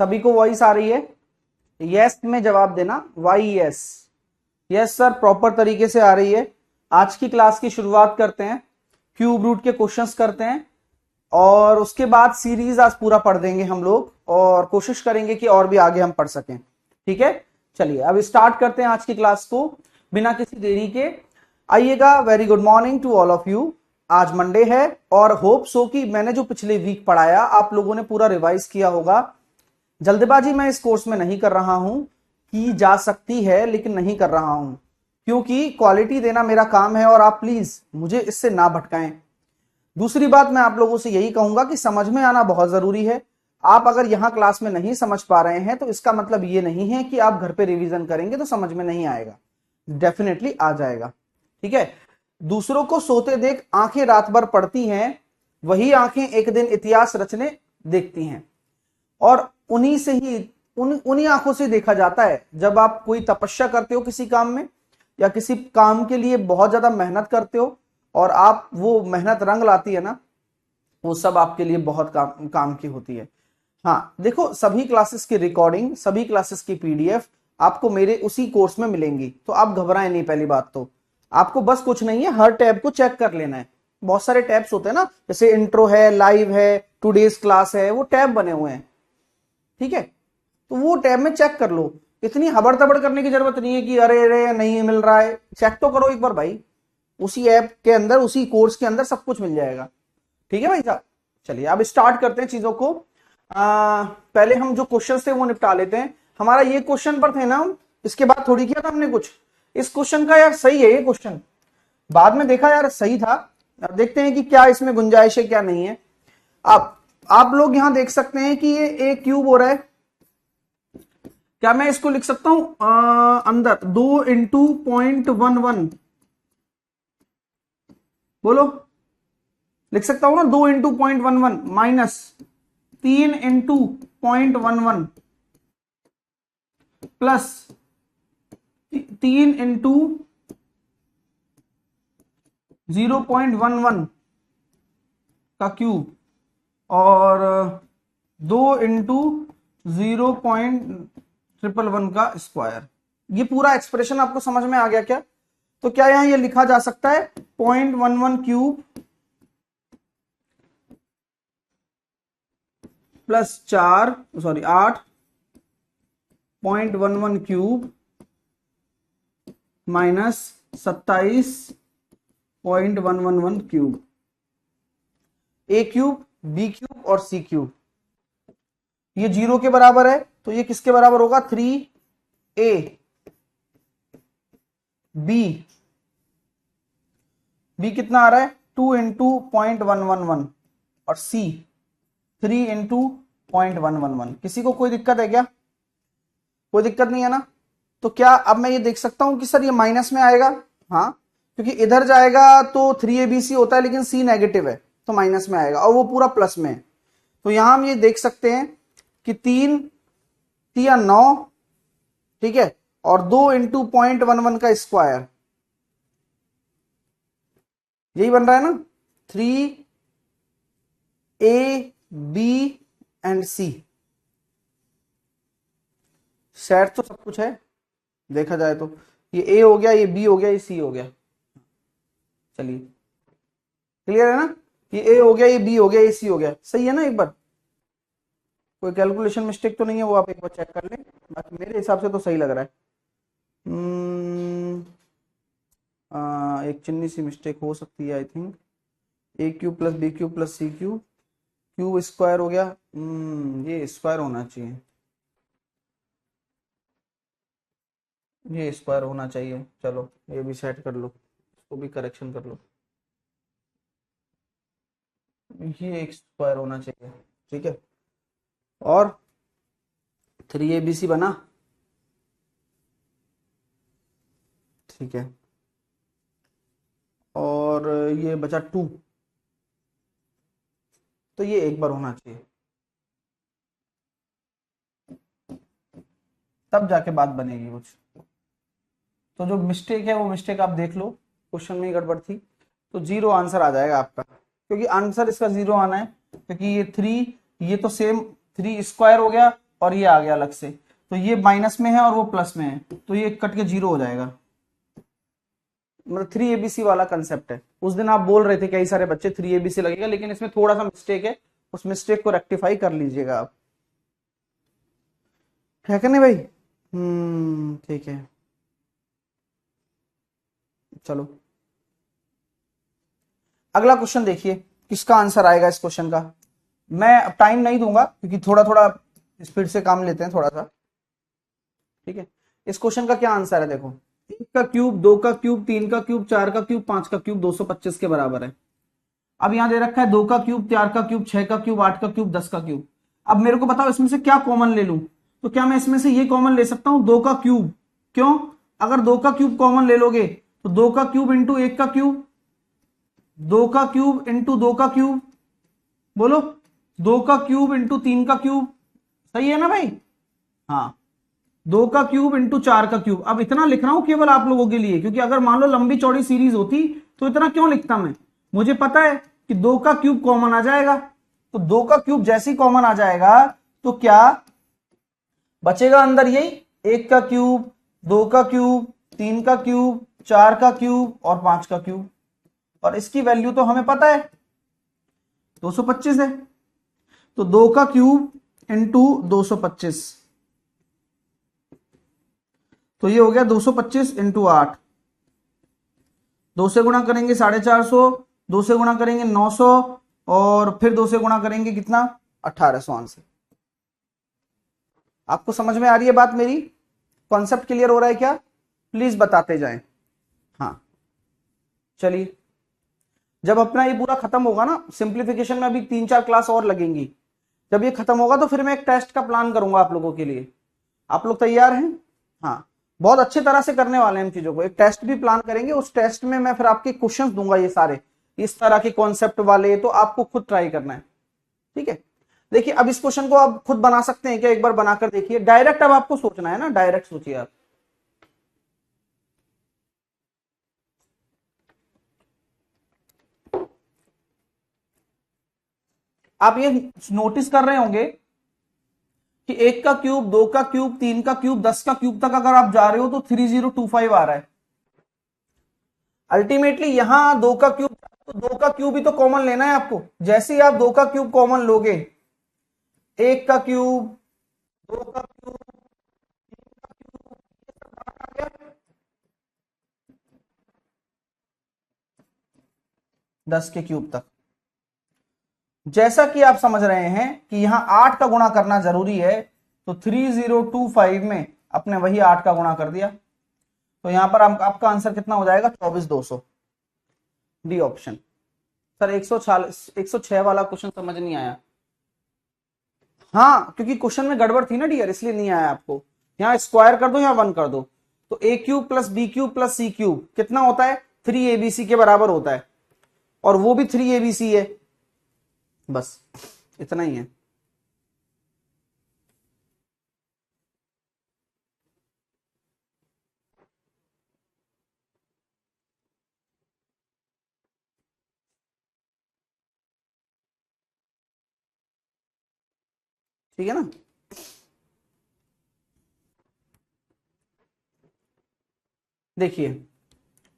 सभी को वॉइस आ रही है? यस में जवाब देना, why yes. Yes sir, proper तरीके से आ रही है। आज की क्लास की शुरुआत करते हैं, क्यूब रूट के क्वेश्चंस करते हैं और उसके बाद सीरीज आज पूरा पढ़ देंगे हम लोग और कोशिश करेंगे कि और भी आगे हम पढ़ सकें। ठीक है, चलिए अब स्टार्ट करते हैं आज की क्लास को बिना किसी देरी के। आइएगा, very good morning to all of you. आज मंडे है और होप सो कि मैंने जो पिछले वीक पढ़ाया आप लोगों ने पूरा रिवाइज किया होगा। जल्दबाजी मैं इस कोर्स में नहीं कर रहा हूं, की जा सकती है लेकिन नहीं कर रहा हूं क्योंकि क्वालिटी देना मेरा काम है और आप प्लीज मुझे इससे ना भटकाएं। दूसरी बात मैं आप लोगों से यही कहूंगा कि समझ में आना बहुत जरूरी है। आप अगर यहां क्लास में नहीं समझ पा रहे हैं तो इसका मतलब ये नहीं है कि आप घर पे रिवीजन करेंगे तो समझ में नहीं आएगा, डेफिनेटली आ जाएगा। ठीक है, दूसरों को सोते देख आंखें रात भर पड़ती हैं, वही आंखें एक दिन इतिहास रचने देखती हैं। और उन्हीं से ही उन्हीं आंखों से देखा जाता है जब आप कोई तपस्या करते हो किसी काम में या किसी काम के लिए बहुत ज्यादा मेहनत करते हो और आप वो मेहनत रंग लाती है ना, वो सब आपके लिए बहुत काम की होती है। हाँ देखो, सभी क्लासेस की रिकॉर्डिंग, सभी क्लासेस की पीडीएफ आपको मेरे उसी कोर्स में मिलेंगी, तो आप घबराएं नहीं। पहली बात तो आपको बस कुछ नहीं है, हर टैब को चेक कर लेना है। बहुत सारे टैब्स होते हैं ना, जैसे इंट्रो है, लाइव है, टुडेज क्लास है, वो टैब बने हुए हैं। ठीक है, तो वो टैब में चेक कर लो। इतनी हबड़ तबड़ करने की जरूरत नहीं है कि अरे अरे नहीं मिल रहा है। चेक तो करो एक बार भाई, उसी ऐप के अंदर, उसी कोर्स के अंदर सब कुछ मिल जाएगा। ठीक है भाई साहब, चलिए अब स्टार्ट करते हैं चीजों को। पहले हम जो क्वेश्चन थे वो निपटा लेते हैं। हमारा ये क्वेश्चन पर थे ना, इसके बाद थोड़ी किया था हमने कुछ। इस क्वेश्चन का यार सही है ये क्वेश्चन, बाद में देखा यार सही था। अब देखते हैं कि क्या इसमें गुंजाइश है क्या नहीं है। अब आप लोग यहां देख सकते हैं कि ये ए क्यूब हो रहा है। क्या मैं इसको लिख सकता हूं अंदर 2 इंटू 0.11? बोलो, लिख सकता हूं ना 2 into 0.11 minus 3 into 0.11 plus 3 into 0.11 का क्यूब और 2 इंटू 0.111 का स्क्वायर। ये पूरा एक्सप्रेशन आपको समझ में आ गया क्या? तो क्या यहां ये लिखा जा सकता है 0.11 cube plus 8 0.11 cube minus 27.111 cube. A cube, b cube और सी क्यूब ये 0 के बराबर है, तो ये किसके बराबर होगा? 3a बी कितना आ रहा है? 2 इंटू 0.111 और सी 3 इंटू 0.111। किसी को कोई दिक्कत है क्या? कोई दिक्कत नहीं है ना? तो क्या अब मैं ये देख सकता हूं कि सर ये माइनस में आएगा? हाँ, क्योंकि इधर जाएगा तो 3abc होता है लेकिन c नेगेटिव है तो माइनस में आएगा और वो पूरा प्लस में है। तो यहां हम ये देख सकते हैं कि 3 या 9, ठीक है, और 2 इंटू 0.11 का स्क्वायर, यही बन रहा है ना 3a b and c। Set तो सब कुछ है देखा जाए तो, ये a हो गया, ये b हो गया, ये c हो गया। चलिए क्लियर है ना? ये a हो गया, ये b हो गया, ये c हो गया। सही है ना? एक बार कोई कैलकुलेशन मिस्टेक तो नहीं है, वो आप एक बार चेक कर लें। बाकी मेरे हिसाब से तो सही लग रहा है। एक चिन्नी सी मिस्टेक हो सकती है I think. A cube plus b cube plus c cube, cube square हो गया। ये स्क्वायर होना चाहिए, ये स्क्वायर होना चाहिए। चलो ये भी सेट कर लो, इसको भी करेक्शन कर लो, ये एक स्क्वायर होना चाहिए। ठीक है, और 3abc बना। ठीक है, और ये बचा 2, तो ये एक बार होना चाहिए, तब जाके बात बनेगी कुछ। तो जो मिस्टेक है वो मिस्टेक आप देख लो, क्वेश्चन में गड़बड़ थी, तो 0 आंसर आ जाएगा आपका, क्योंकि आंसर इसका 0 आना है क्योंकि ये 3, ये तो सेम 3 स्क्वायर हो गया और ये आ गया अलग से, तो ये माइनस में है और वो प्लस में है, तो ये कट के 0 हो जाएगा। मतलब 3ABC वाला कंसेप्ट है। उस दिन आप बोल रहे थे कई सारे बच्चे 3ABC लगेगा, लेकिन इसमें थोड़ा सा मिस्टेक है, उस मिस्टेक को रेक्टिफाई कर लीजिएगा आप, है कि नहीं भाई? ठीक है, चलो अगला क्वेश्चन देखिए, किसका आंसर आएगा इस क्वेश्चन का। मैं अब टाइम नहीं दूंगा क्योंकि थोड़ा थोड़ा स्पीड से काम लेते हैं थोड़ा सा, ठीक है। इस क्वेश्चन का क्या आंसर है, देखो 1 का क्यूब, 2 का क्यूब, 3 का क्यूब, 4 का क्यूब, 5 का क्यूब 225 के बराबर है। अब यहां दे रखा है 2 का क्यूब, 4 का क्यूब, 6 का क्यूब, 8 का क्यूब, 10 का क्यूब। अब मेरे को बताओ इसमें से क्या कॉमन ले लूं, तो क्या मैं इसमें से ये कॉमन ले सकता हूं 2 का क्यूब? क्यों? अगर 2 का क्यूब कॉमन ले लोगे तो 2 का क्यूब इंटू 1 का क्यूब, 2 का क्यूब इंटू 2 का क्यूब, बोलो 2 का क्यूब इंटू 3 का क्यूब, सही है ना भाई? हाँ, 2 का क्यूब इंटू 4 का क्यूब। अब इतना लिख रहा हूं केवल आप लोगों के लिए, क्योंकि अगर मान लो लंबी चौड़ी सीरीज होती तो इतना क्यों लिखता मैं, मुझे पता है कि 2 का क्यूब कॉमन आ जाएगा, तो 2 का क्यूब जैसे ही कॉमन आ जाएगा तो क्या बचेगा अंदर, यही 1 का क्यूब, 2 का क्यूब, 3 का क्यूब, 4 का क्यूब और 5 का क्यूब। और इसकी वैल्यू तो हमें पता है 225 है, तो 2 का क्यूब इंटू 225, तो ये हो गया 225 इंटू 8, 2 से गुणा करेंगे 450, 2 से गुणा करेंगे 900 और फिर 2 से गुणा करेंगे कितना, 1800 आंसर। आपको समझ में आ रही है बात मेरी? कॉन्सेप्ट क्लियर हो रहा है क्या? प्लीज बताते जाएं। हाँ चलिए, जब अपना ये पूरा खत्म होगा ना, सिंप्लीफिकेशन में अभी 3-4 क्लास और लगेंगी, जब ये खत्म होगा तो फिर मैं एक टेस्ट का प्लान करूंगा आप लोगों के लिए। आप लोग तैयार हैं? हाँ, बहुत अच्छी तरह से करने वाले हैं इन चीजों को, एक टेस्ट भी प्लान करेंगे, उस टेस्ट में मैं फिर आपके क्वेश्चंस दूंगा ये सारे इस तरह के कॉन्सेप्ट वाले, तो आपको खुद ट्राई करना है, ठीक है। देखिए अब इस क्वेश्चन को आप खुद बना सकते हैं क्या, एक बार बनाकर देखिए, डायरेक्ट अब आपको सोचना है ना, डायरेक्ट सोचिए आप ये नोटिस कर रहे होंगे कि 1 का क्यूब, 2 का क्यूब, 3 का क्यूब, 10 का क्यूब तक अगर आप जा रहे हो तो 3025 आ रहा है। अल्टीमेटली यहां 2 का क्यूब, तो 2 का क्यूब ही तो कॉमन लेना है आपको। जैसे ही आप 2 का क्यूब कॉमन लोगे, 1 का क्यूब, 2 का क्यूब, 10 के क्यूब तक। जैसा कि आप समझ रहे हैं कि यहां 8 का गुणा करना जरूरी है, तो 3025 में अपने वही 8 का गुणा कर दिया, तो यहां पर आपका आंसर कितना हो जाएगा, 24200, डी ऑप्शन। सर 106 वाला क्वेश्चन समझ नहीं आया? हाँ, क्योंकि क्वेश्चन में गड़बड़ थी ना डियर, इसलिए नहीं आया आपको। यहाँ स्क्वायर कर दो, यहाँ 1 कर दो, तो a cube plus b cube plus c cube कितना होता है, 3abc के बराबर होता है, और वो भी 3abc है, बस इतना ही है। ठीक है ना? देखिए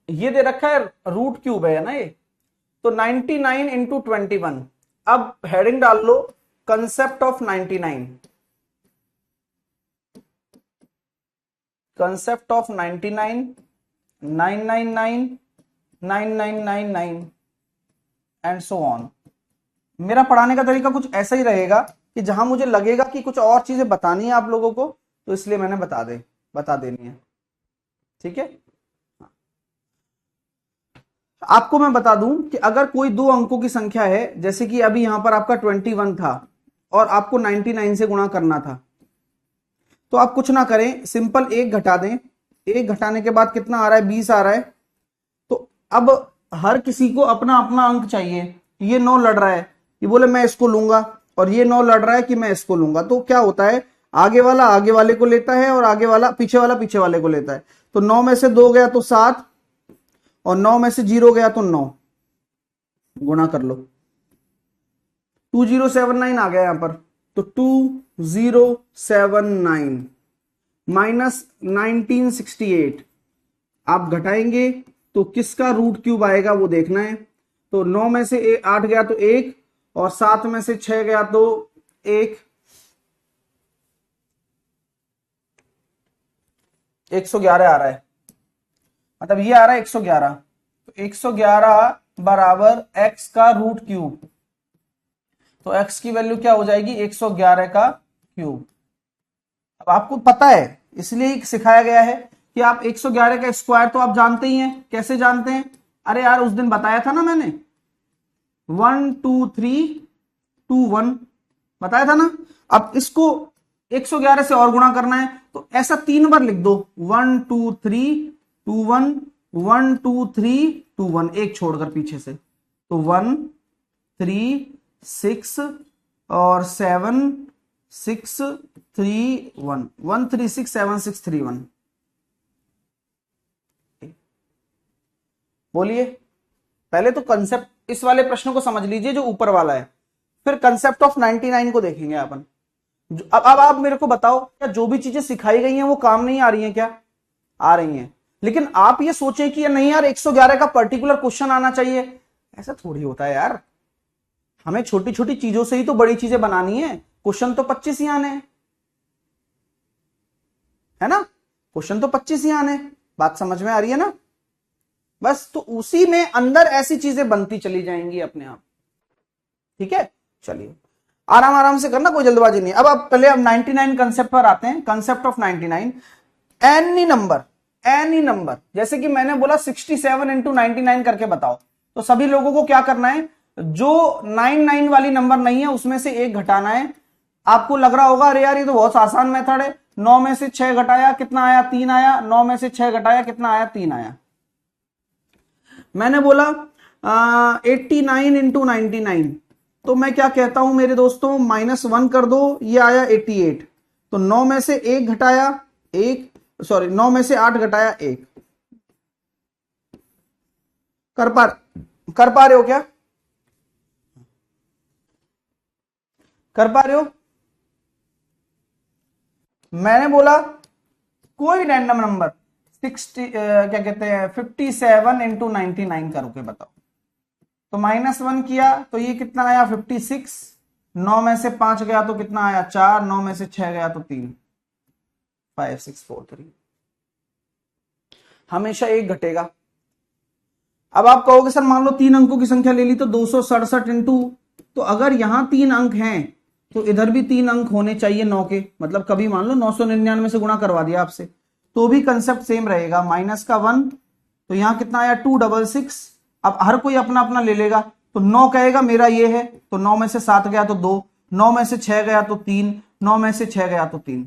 ये दे रखा है रूट क्यूब है ना ये, तो 99 इंटू 21। अब हेडिंग डाल लो concept of 99, concept of 99, 999, 9999 and so on. मेरा पढ़ाने का तरीका कुछ ऐसा ही रहेगा कि जहां मुझे लगेगा कि कुछ और चीजें बतानी है आप लोगों को, तो इसलिए मैंने बता देनी है, ठीक है। आपको मैं बता दूं कि अगर कोई 2 अंकों की संख्या है, जैसे कि अभी यहां पर आपका 21 था और आपको 99 से गुणा करना था, तो आप कुछ ना करें, सिंपल 1 घटा दें, 1 घटाने के बाद कितना आ रहा है, 20 आ रहा है। तो अब हर किसी को अपना अपना अंक चाहिए, ये 9 लड़ रहा है, ये बोले मैं इसको लूंगा, और ये 9 लड़ रहा है कि मैं इसको लूंगा, तो क्या होता है, आगे वाला आगे वाले को लेता है और आगे वाला पीछे वाले को लेता है। तो 9 में से 2 गया तो 7, और 9 में से 0 गया तो 9, गुणा कर लो, 2079 आ गया यहां पर, तो 2079 माइनस 1968 आप घटाएंगे तो किसका रूट क्यूब आएगा वो देखना है। तो 9 में से 8 गया तो 1 और 7 में से 6 गया तो 1, 111 आ रहा है, मतलब ये आ रहा है 111। तो 111 बराबर x का रूट क्यूब, तो x की वैल्यू क्या हो जाएगी 111 का क्यूब। अब आपको पता है इसलिए सिखाया गया है कि आप 111 का स्क्वायर तो आप जानते ही हैं। कैसे जानते हैं? अरे यार उस दिन बताया था ना मैंने, 1 2 3 2 1 बताया था ना। अब इसको 111 से और गुणा करना है तो ऐसा 3 बार लिख दो, 1 2 3 2 1 1 2 3 2 1, एक छोड़कर पीछे से। तो 1 3 6 और 7 6 3 1 1 3 6 7 6 3 1। बोलिए, पहले तो कंसेप्ट इस वाले प्रश्न को समझ लीजिए जो ऊपर वाला है, फिर कंसेप्ट ऑफ 99 को देखेंगे अपन। अब आप मेरे को बताओ, क्या जो भी चीजें सिखाई गई हैं वो काम नहीं आ रही हैं? क्या आ रही हैं, लेकिन आप ये सोचें कि नहीं यार 111 का पर्टिकुलर क्वेश्चन आना चाहिए, ऐसा थोड़ी होता है यार। हमें छोटी छोटी चीजों से ही तो बड़ी चीजें बनानी है। क्वेश्चन तो 25 ही आने हैं, है ना? क्वेश्चन तो 25 ही आने हैं। बात समझ में आ रही है ना? बस तो उसी में अंदर ऐसी चीजें बनती चली जाएंगी अपने आप। ठीक है, चलिए आराम आराम से करना, कोई जल्दबाजी नहीं। अब आप पहले अब 99 कंसेप्ट पर आते हैं। कंसेप्ट ऑफ 99, एनी नंबर जैसे कि मैंने बोला 67 इंटू 99 करके बताओ, तो सभी लोगों को क्या करना है, जो 99 वाली नंबर नहीं है उसमें से एक घटाना है। आपको लग रहा होगा अरे यार ये तो बहुत आसान मेथड है, 9 में से 6 घटाया कितना आया 3 आया, 9 में से 6 घटाया कितना आया 3 आया। मैंने बोला 89 इंटू 99, तो मैं क्या कहता हूं मेरे दोस्तों, -1 कर दो, ये आया 88। तो 9 में से 1 घटाया 1, सॉरी 9 में से 8 घटाया 1। कर पा रहे हो क्या? कर पा रहे हो? मैंने बोला कोई रैंडम नंबर 60 क्या कहते हैं 57 इंटू 99 करके बताओ। तो -1 किया तो ये कितना आया 56, 9 में से 5 गया तो कितना आया 4, 9 में से 6 गया तो 3, 5 6 4 3। हमेशा एक घटेगा। अब आप कहोगे सर मान लो 3 अंकों की संख्या ले ली तो 267 इंटू, तो अगर यहां 3 अंक हैं तो इधर भी 3 अंक होने चाहिए 9 के, मतलब कभी मान लो 999 से गुणा करवा दिया आपसे तो भी कंसेप्ट सेम रहेगा। माइनस का 1, तो यहां कितना आया 266। अब हर कोई अपना अपना ले लेगा, तो 9 कहेगा मेरा ये है, तो 9 में से 7 गया तो 2, 9 में से 6 गया तो 3, 9 में से 6 गया तो 3।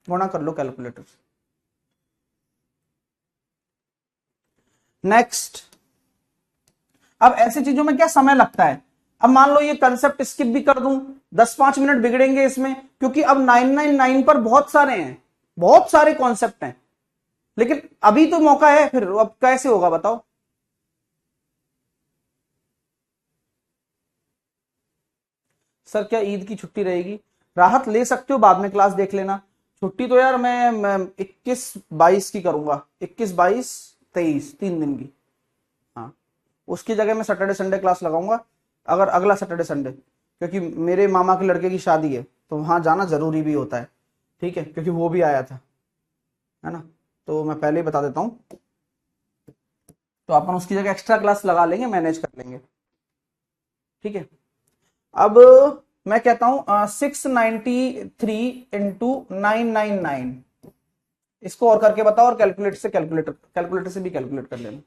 गुणा कर लो कैलकुलेटर से। नेक्स्ट, अब ऐसी चीजों में क्या समय लगता है। अब मान लो ये कंसेप्ट स्किप भी कर दूं, 10-5 मिनट बिगड़ेंगे इसमें, क्योंकि अब 999 पर बहुत सारे हैं, बहुत सारे कॉन्सेप्ट हैं, लेकिन अभी तो मौका है, फिर अब कैसे होगा बताओ। सर क्या ईद की छुट्टी रहेगी? राहत ले सकते हो, बाद में क्लास देख लेना। छुट्टी तो यार मैं 21-22 की करूंगा, 21-22-23 3 दिन की। हाँ, उसकी जगह मैं सैटरडे संडे क्लास लगाऊंगा, अगर अगला सैटरडे संडे, क्योंकि मेरे मामा के लड़के की शादी है तो वहां जाना जरूरी भी होता है। ठीक है, क्योंकि वो भी आया था, है ना, तो मैं पहले ही बता देता हूं। तो अपन उसकी जगह एक्स्ट्रा क्लास लगा लेंगे, मैनेज कर लेंगे। ठीक है, अब मैं कहता हूं 693 इंटू 999, इसको और करके बताओ, और कैलकुलेटर से भी कैलकुलेट कर लेना।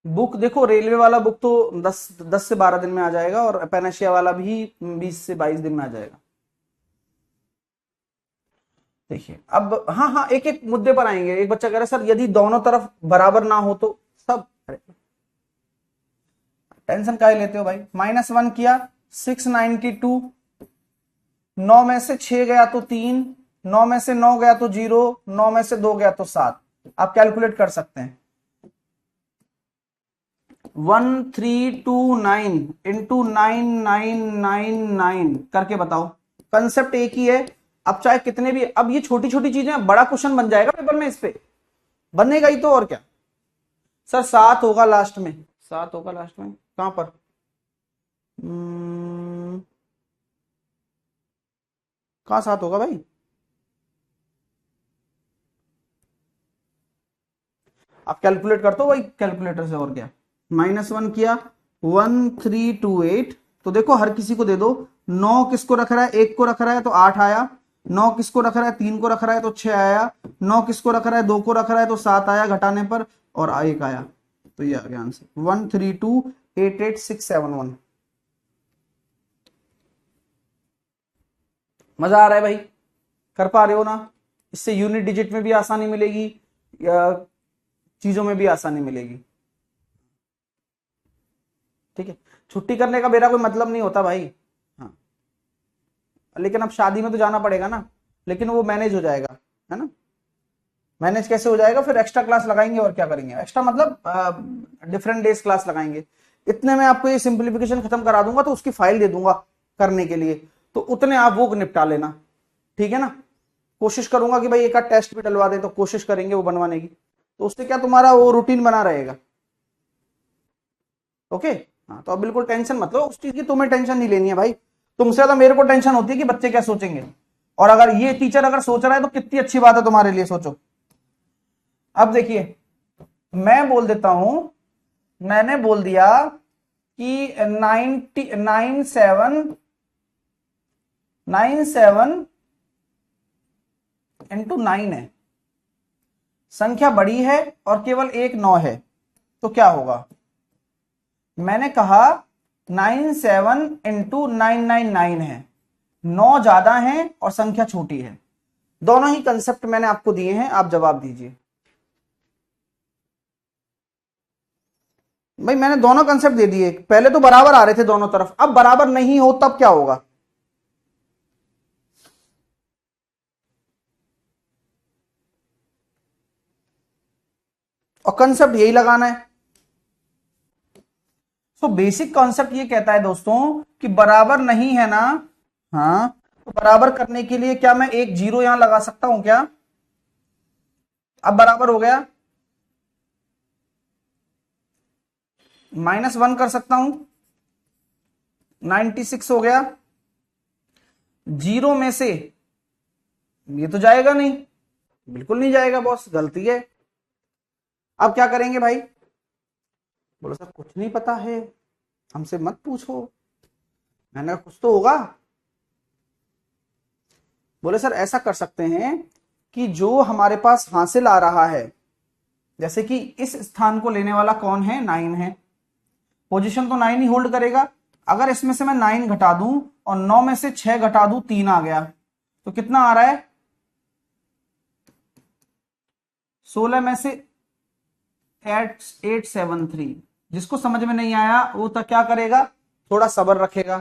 बुक देखो, रेलवे वाला बुक तो 10 से 12 दिन में आ जाएगा, और पेनेशिया वाला भी 20 से 22 दिन में आ जाएगा। देखिए अब, हाँ हाँ, एक एक मुद्दे पर आएंगे। एक बच्चा कह रहा है सर यदि दोनों तरफ बराबर ना हो तो सब, टेंशन काहे लेते हो भाई। -1 किया 692, 9 में से 6 गया तो 3, 9 में से 9 गया तो 0, 9 में से 2 गया तो 7। आप कैलकुलेट कर सकते हैं। 1329 इंटू 9999 करके बताओ। कंसेप्ट एक ही है। अब चाहे कितने भी, अब ये छोटी छोटी चीजें, बड़ा क्वेश्चन बन जाएगा पेपर में, इस पे बनेगा ही तो, और क्या। सर 7 होगा लास्ट में, 7 होगा लास्ट में, कहां पर? कहां 7 होगा भाई? आप कैलकुलेट करते हो भाई कैलकुलेटर से, और क्या। -1 किया, 1328, तो देखो हर किसी को दे दो। 9 किसको रख रहा है? 1 को रख रहा है तो 8 आया। 9 किसको रख रहा है? 3 को रख रहा है तो 6 आया। 9 किसको रख रहा है? 2 को रख रहा है तो 7 आया घटाने पर, और 1 आया। तो ये आ गया आंसर 13288,671। मजा आ रहा है भाई? कर पा रहे हो ना? इससे यूनिट डिजिट में भी आसानी मिलेगी, या चीजों में भी आसानी मिलेगी। ठीक है, छुट्टी करने का मेरा कोई मतलब नहीं होता भाई। हाँ, लेकिन अब शादी में तो जाना पड़ेगा ना, लेकिन वो मैनेज हो जाएगा, है ना। मैनेज कैसे हो जाएगा? फिर एक्स्ट्रा क्लास लगाएंगे, और क्या करेंगे एक्स्ट्रा, मतलब डिफरेंट डेज क्लास लगाएंगे। इतने में आपको ये सिंप्लीफिकेशन खत्म करा दूंगा, तो उसकी फाइल दे दूंगा करने के लिए, तो उतने आप वो निपटा लेना, ठीक है ना। कोशिश करूंगा कि भाई एक आध टेस्ट भी डलवा दे, तो कोशिश करेंगे वो बनवाने की, तो उससे क्या तुम्हारा वो रूटीन बना रहेगा। ओके, हाँ, तो अब बिल्कुल टेंशन मत लो उस चीज की, तुम्हें टेंशन नहीं लेनी है भाई। तुमसे ज्यादा मेरे को टेंशन होती है कि बच्चे क्या सोचेंगे, और अगर ये टीचर अगर सोच रहा है तो कितनी अच्छी बात है तुम्हारे लिए, सोचो। अब देखिए, मैं बोल देता हूं, मैंने बोल दिया कि 97 इंटू 9 है, संख्या बड़ी है और केवल एक 9 है, तो क्या होगा? मैंने कहा 97 इंटू 999 है, 9 ज्यादा है और संख्या छोटी है। दोनों ही कंसेप्ट मैंने आपको दिए हैं, आप जवाब दीजिए। भाई मैंने दोनों कंसेप्ट दे दिए, पहले तो बराबर आ रहे थे दोनों तरफ, अब बराबर नहीं हो तब क्या होगा? और कंसेप्ट यही लगाना है। तो बेसिक कॉन्सेप्ट ये कहता है दोस्तों कि बराबर नहीं है ना, हाँ, तो बराबर करने के लिए क्या मैं एक 0 यहां लगा सकता हूं क्या? अब बराबर हो गया, -1 कर सकता हूं, 96 हो गया। 0 में से ये तो जाएगा नहीं, बिल्कुल नहीं जाएगा बॉस, गलती है। अब क्या करेंगे भाई? बोलो सर कुछ नहीं पता है, हमसे मत पूछो। मैंने कहा कुछ तो होगा। बोले सर ऐसा कर सकते हैं कि जो हमारे पास हासिल आ रहा है, जैसे कि इस स्थान को लेने वाला कौन है? 9 है, पोजीशन तो 9 ही होल्ड करेगा। अगर इसमें से मैं 9 घटा दूं और 9 में से 6 घटा दूं, 3 आ गया, तो कितना आ रहा है? 16 में से 873। जिसको समझ में नहीं आया वो तो क्या करेगा? थोड़ा सब्र रखेगा।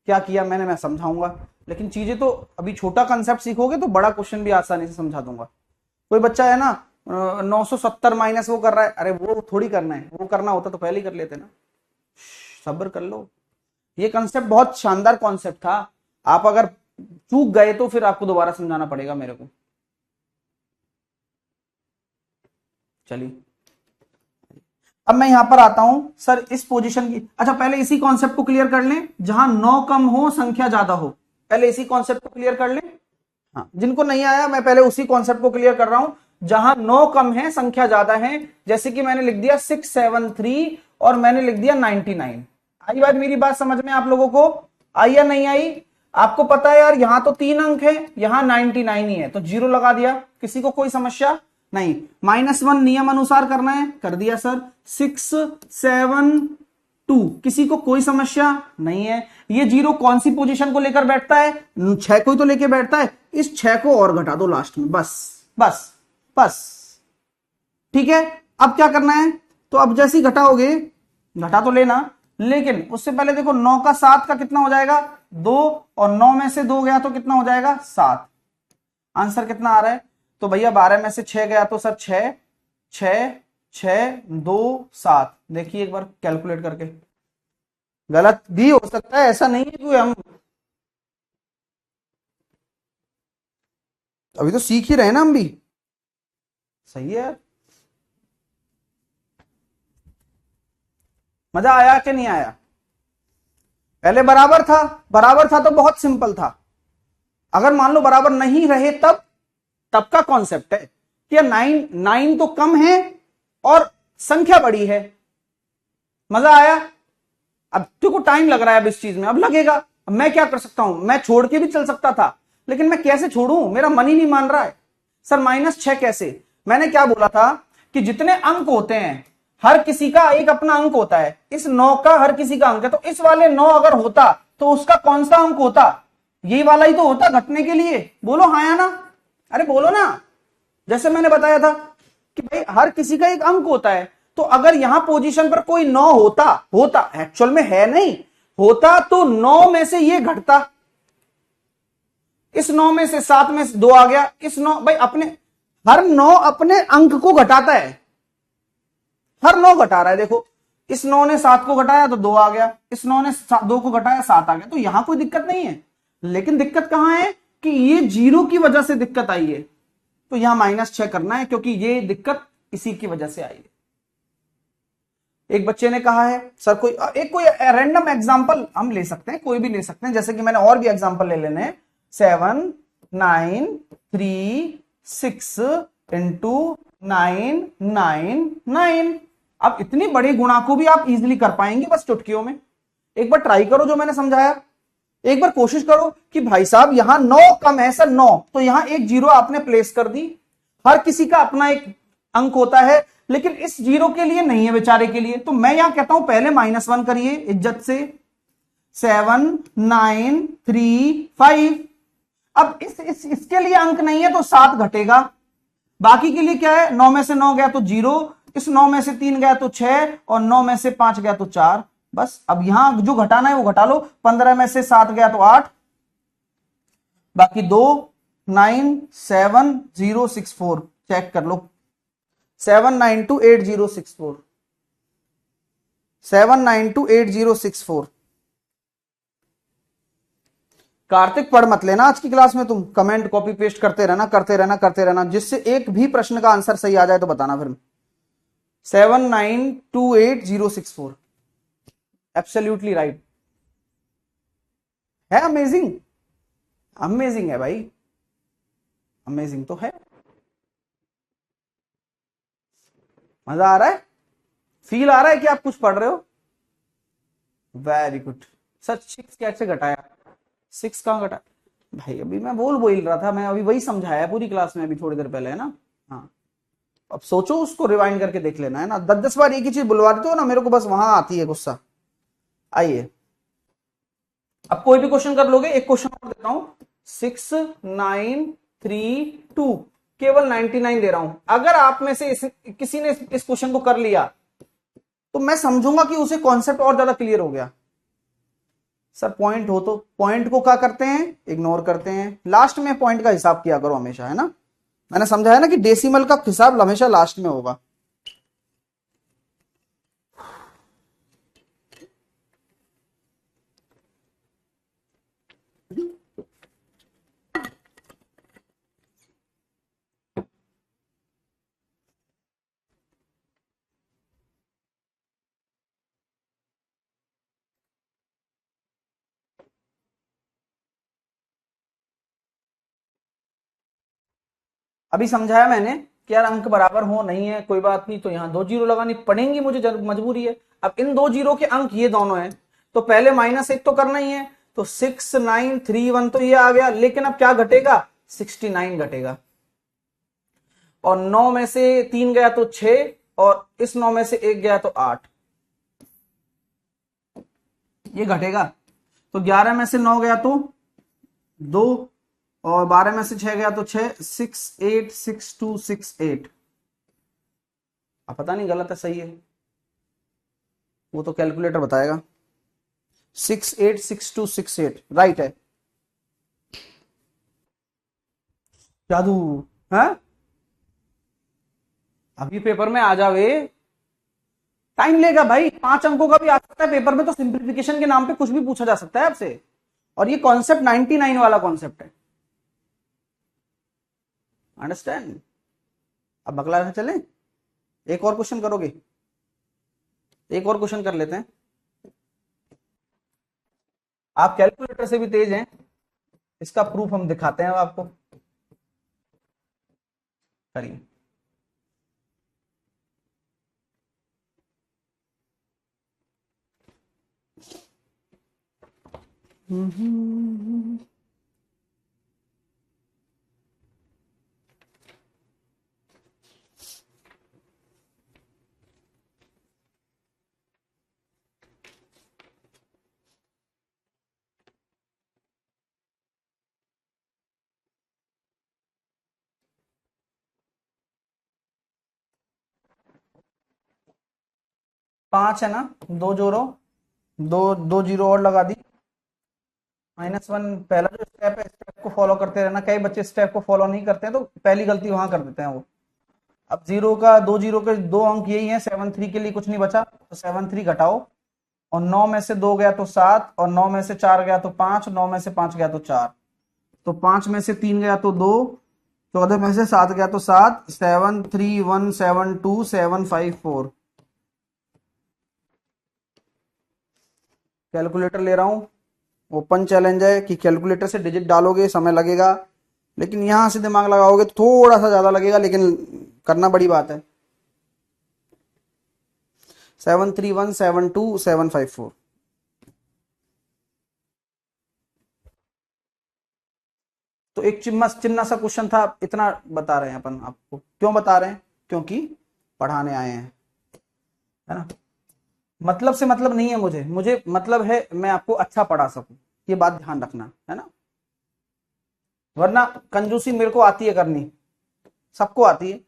क्या किया मैंने, मैं समझाऊंगा, लेकिन चीजें तो अभी छोटा कंसेप्ट सीखोगे तो बड़ा क्वेश्चन भी आसानी से समझा दूंगा। कोई बच्चा है ना 970 माइनस वो कर रहा है, अरे वो थोड़ी करना है, वो करना होता तो पहले ही कर लेते ना। सब्र कर लो, ये कंसेप्ट बहुत शानदार कॉन्सेप्ट था। आप अगर चूक गए तो फिर आपको दोबारा समझाना पड़ेगा मेरे को। चलिए अब मैं यहां पर आता हूं सर, इस पोजीशन की, अच्छा पहले इसी कॉन्सेप्ट को क्लियर कर लें, जहां 9 कम हो संख्या ज्यादा हो, पहले इसी कॉन्सेप्ट को क्लियर कर लें। हाँ, जिनको नहीं आया मैं पहले उसी कॉन्सेप्ट को क्लियर कर रहा हूं, जहां 9 कम है संख्या ज्यादा है। जैसे कि मैंने लिख दिया 673 और मैंने लिख दिया 99। आई बात, मेरी बात समझ में आप लोगों को आई या नहीं आई? आपको पता है यार यहां तो 3 अंक है, यहां 99 ही है, तो 0 लगा दिया। किसी को कोई समस्या नहीं? -1 नियम अनुसार करना है, कर दिया सर। 672, किसी को कोई समस्या नहीं है? ये 0 कौन सी पोजीशन को लेकर बैठता है? 6 को ही तो लेकर बैठता है। इस 6 को और घटा दो लास्ट में, बस बस बस, ठीक है। अब क्या करना है? तो अब जैसे ही घटाओगे, घटा तो लेना, लेकिन उससे पहले देखो 9 का 7 का कितना हो जाएगा? 2 और 9 में से 2 गया तो कितना हो जाएगा 7। आंसर कितना आ रहा है? तो भैया 12 में से 6 गया तो सर 6 6 6 2 7। देखिए एक बार कैलकुलेट करके, गलत भी हो सकता है, ऐसा नहीं है कि हम अभी तो सीख ही रहे हैं ना हम भी। सही है यार। मजा आया कि नहीं आया? पहले बराबर था तो बहुत सिंपल था। अगर मान लो बराबर नहीं रहे तब का कॉन्सेप्ट है कि 9 तो कम है और संख्या बड़ी है। मजा आया? अब देखो टाइम लग रहा है अब इस चीज में, अब लगेगा। अब मैं क्या कर सकता हूं, मैं छोड़ के भी चल सकता था, लेकिन मैं कैसे छोड़ूं, मेरा मन ही नहीं मान रहा है। सर -6 कैसे? मैंने क्या बोला था कि जितने अंक होते हैं हर किसी का एक अपना अंक होता है। इस 9 का हर किसी का अंक है, तो इस वाले 9 अगर होता तो उसका कौन सा अंक होता? यही वाला ही तो होता घटने के लिए। बोलो हाँ या ना? अरे बोलो ना। जैसे मैंने बताया था कि भाई हर किसी का एक अंक होता है, तो अगर यहां पोजीशन पर कोई 9 होता एक्चुअल में है नहीं, होता तो 9 में से ये घटता। इस 9 में से 7 में से 2 आ गया। इस 9 भाई हर 9 अपने अंक को घटाता है। हर 9 घटा रहा है। देखो इस 9 ने 7 को घटाया तो 2 आ गया, इस 9 ने 2 को घटाया 7 आ गया। तो यहां कोई दिक्कत नहीं है, लेकिन दिक्कत कहां है कि ये 0 की वजह से दिक्कत आई है। तो यहां -6 करना है, क्योंकि ये दिक्कत इसी की वजह से आई है। एक बच्चे ने कहा है सर कोई रैंडम एग्जांपल हम ले सकते हैं, कोई भी ले सकते हैं, जैसे कि मैंने और भी एग्जांपल ले लेने हैं। 7 9 3 6 इंटू 9 9 9। अब इतनी बड़ी गुणा को भी आप इजीली कर पाएंगे बस चुटकियों में। एक बार ट्राई करो जो मैंने समझाया, एक बार कोशिश करो कि भाई साहब यहां 9 कम है सर 9, तो यहां एक 0 आपने प्लेस कर दी। हर किसी का अपना एक अंक होता है, लेकिन इस 0 के लिए नहीं है बेचारे के लिए। तो मैं यहां कहता हूं पहले -1 करिए इज्जत से। 7 9 3 5। अब इसके लिए अंक नहीं है तो 7 घटेगा। बाकी के लिए क्या है? 9 में से 9 गया तो 0, इस 9 में से 3 गया तो 6 और 9 में से 5 गया तो 4। बस अब यहां जो घटाना है वो घटा लो। 15 में से 7 गया तो 8, बाकी 2 9 7 0 6 4। चेक कर लो। 7928064 7928064। कार्तिक पढ़ मत लेना आज की क्लास में, तुम कमेंट कॉपी पेस्ट करते रहना, जिससे एक भी प्रश्न का आंसर सही आ जाए तो बताना फिर। 7928064 एब्सोल्युटली राइट है। अमेजिंग, अमेजिंग है भाई, अमेजिंग तो है। मजा आ रहा है? फील आ रहा है कि आप कुछ पढ़ रहे हो? Very good. सर 6 कैसे घटाया? 6 कहां घटा भाई? अभी मैं बोल रहा था, मैं अभी वही समझाया पूरी क्लास में अभी थोड़ी देर पहले, है ना? हाँ, अब सोचो, उसको रिवाइंड करके देख लेना, है ना? 10 बार एक ही चीज बुलवा देते हो ना मेरे को, बस वहां आती है गुस्सा। आइए अब कोई भी क्वेश्चन कर लोगे। एक क्वेश्चन और देता हूं, 6 9 3 2, केवल 99 दे रहा हूं। अगर आप में से किसी ने इस क्वेश्चन को कर लिया तो मैं समझूंगा कि उसे कॉन्सेप्ट और ज्यादा क्लियर हो गया। सर पॉइंट हो तो पॉइंट को क्या करते हैं? इग्नोर करते हैं। लास्ट में पॉइंट का हिसाब किया करो हमेशा, है ना? मैंने समझाया ना कि डेसिमल का हिसाब हमेशा लास्ट में होगा। अभी समझाया मैंने कि यार अंक बराबर हो नहीं है कोई बात नहीं, तो यहां 2 जीरो लगानी पड़ेंगी मुझे, मजबूरी है। अब इन 2 जीरो के अंक ये दोनों हैं, तो पहले -1 तो करना ही है। तो 6 9 3 1 तो ये आ गया, लेकिन अब क्या घटेगा? 69 घटेगा। और 9 में से 3 गया तो 6, और इस 9 में से 1 गया तो 8, ये घटेगा। तो 11 में से 9 गया तो 2, और 12 में से 6 गया तो 6, 6 8 6 2 6 8। अब पता नहीं गलत है सही है, वो तो कैलकुलेटर बताएगा। 686268 राइट है। जादू है, अभी पेपर में आ जावे, टाइम लेगा भाई, 5 अंकों का भी आ सकता है पेपर में, तो सिंप्लीफिकेशन के नाम पे कुछ भी पूछा जा सकता है आपसे, और ये कॉन्सेप्ट 99 वाला कॉन्सेप्ट है, अंडरस्टैंड। अब अगला चले, एक और क्वेश्चन करोगे, एक और क्वेश्चन कर लेते हैं। आप कैलकुलेटर से भी तेज हैं, इसका प्रूफ हम दिखाते हैं अब आपको, करिए। पांच है ना, दो जोड़ो, दो दो जीरो और लगा दी, -1। पहला जो स्टेप है, स्टेप को फॉलो करते रहना, कई बच्चे स्टेप को फॉलो नहीं करते हैं तो पहली गलती वहां कर देते हैं वो। अब जीरो का, दो जीरो के दो अंक यही है, 7 3 के लिए कुछ नहीं बचा, तो 7 3 घटाओ, और 9 में से 2 गया तो 7, और 9 में से 4 गया तो 5, 9 में से 5 गया तो 4, तो 5 में से 3 गया तो 2, 14 में से 7 गया तो 7, 7 3 1 7 2 7 5 4। कैलकुलेटर ले रहा हूं, ओपन चैलेंज है कि कैलकुलेटर से डिजिट डालोगे समय लगेगा, लेकिन यहां से दिमाग लगाओगे तो थोड़ा सा ज्यादा लगेगा, लेकिन करना बड़ी बात है। 7 3 1 7 2 7 5 4। तो एक चिन्ना सा क्वेश्चन था, इतना बता रहे हैं अपन आपको, क्यों बता रहे हैं, क्योंकि पढ़ाने आए हैं, है ना। मतलब से मतलब नहीं है मुझे, मुझे मतलब है मैं आपको अच्छा पढ़ा सकूं, ये बात ध्यान रखना, है ना। वरना कंजूसी मेरे को आती है करनी, सबको आती है,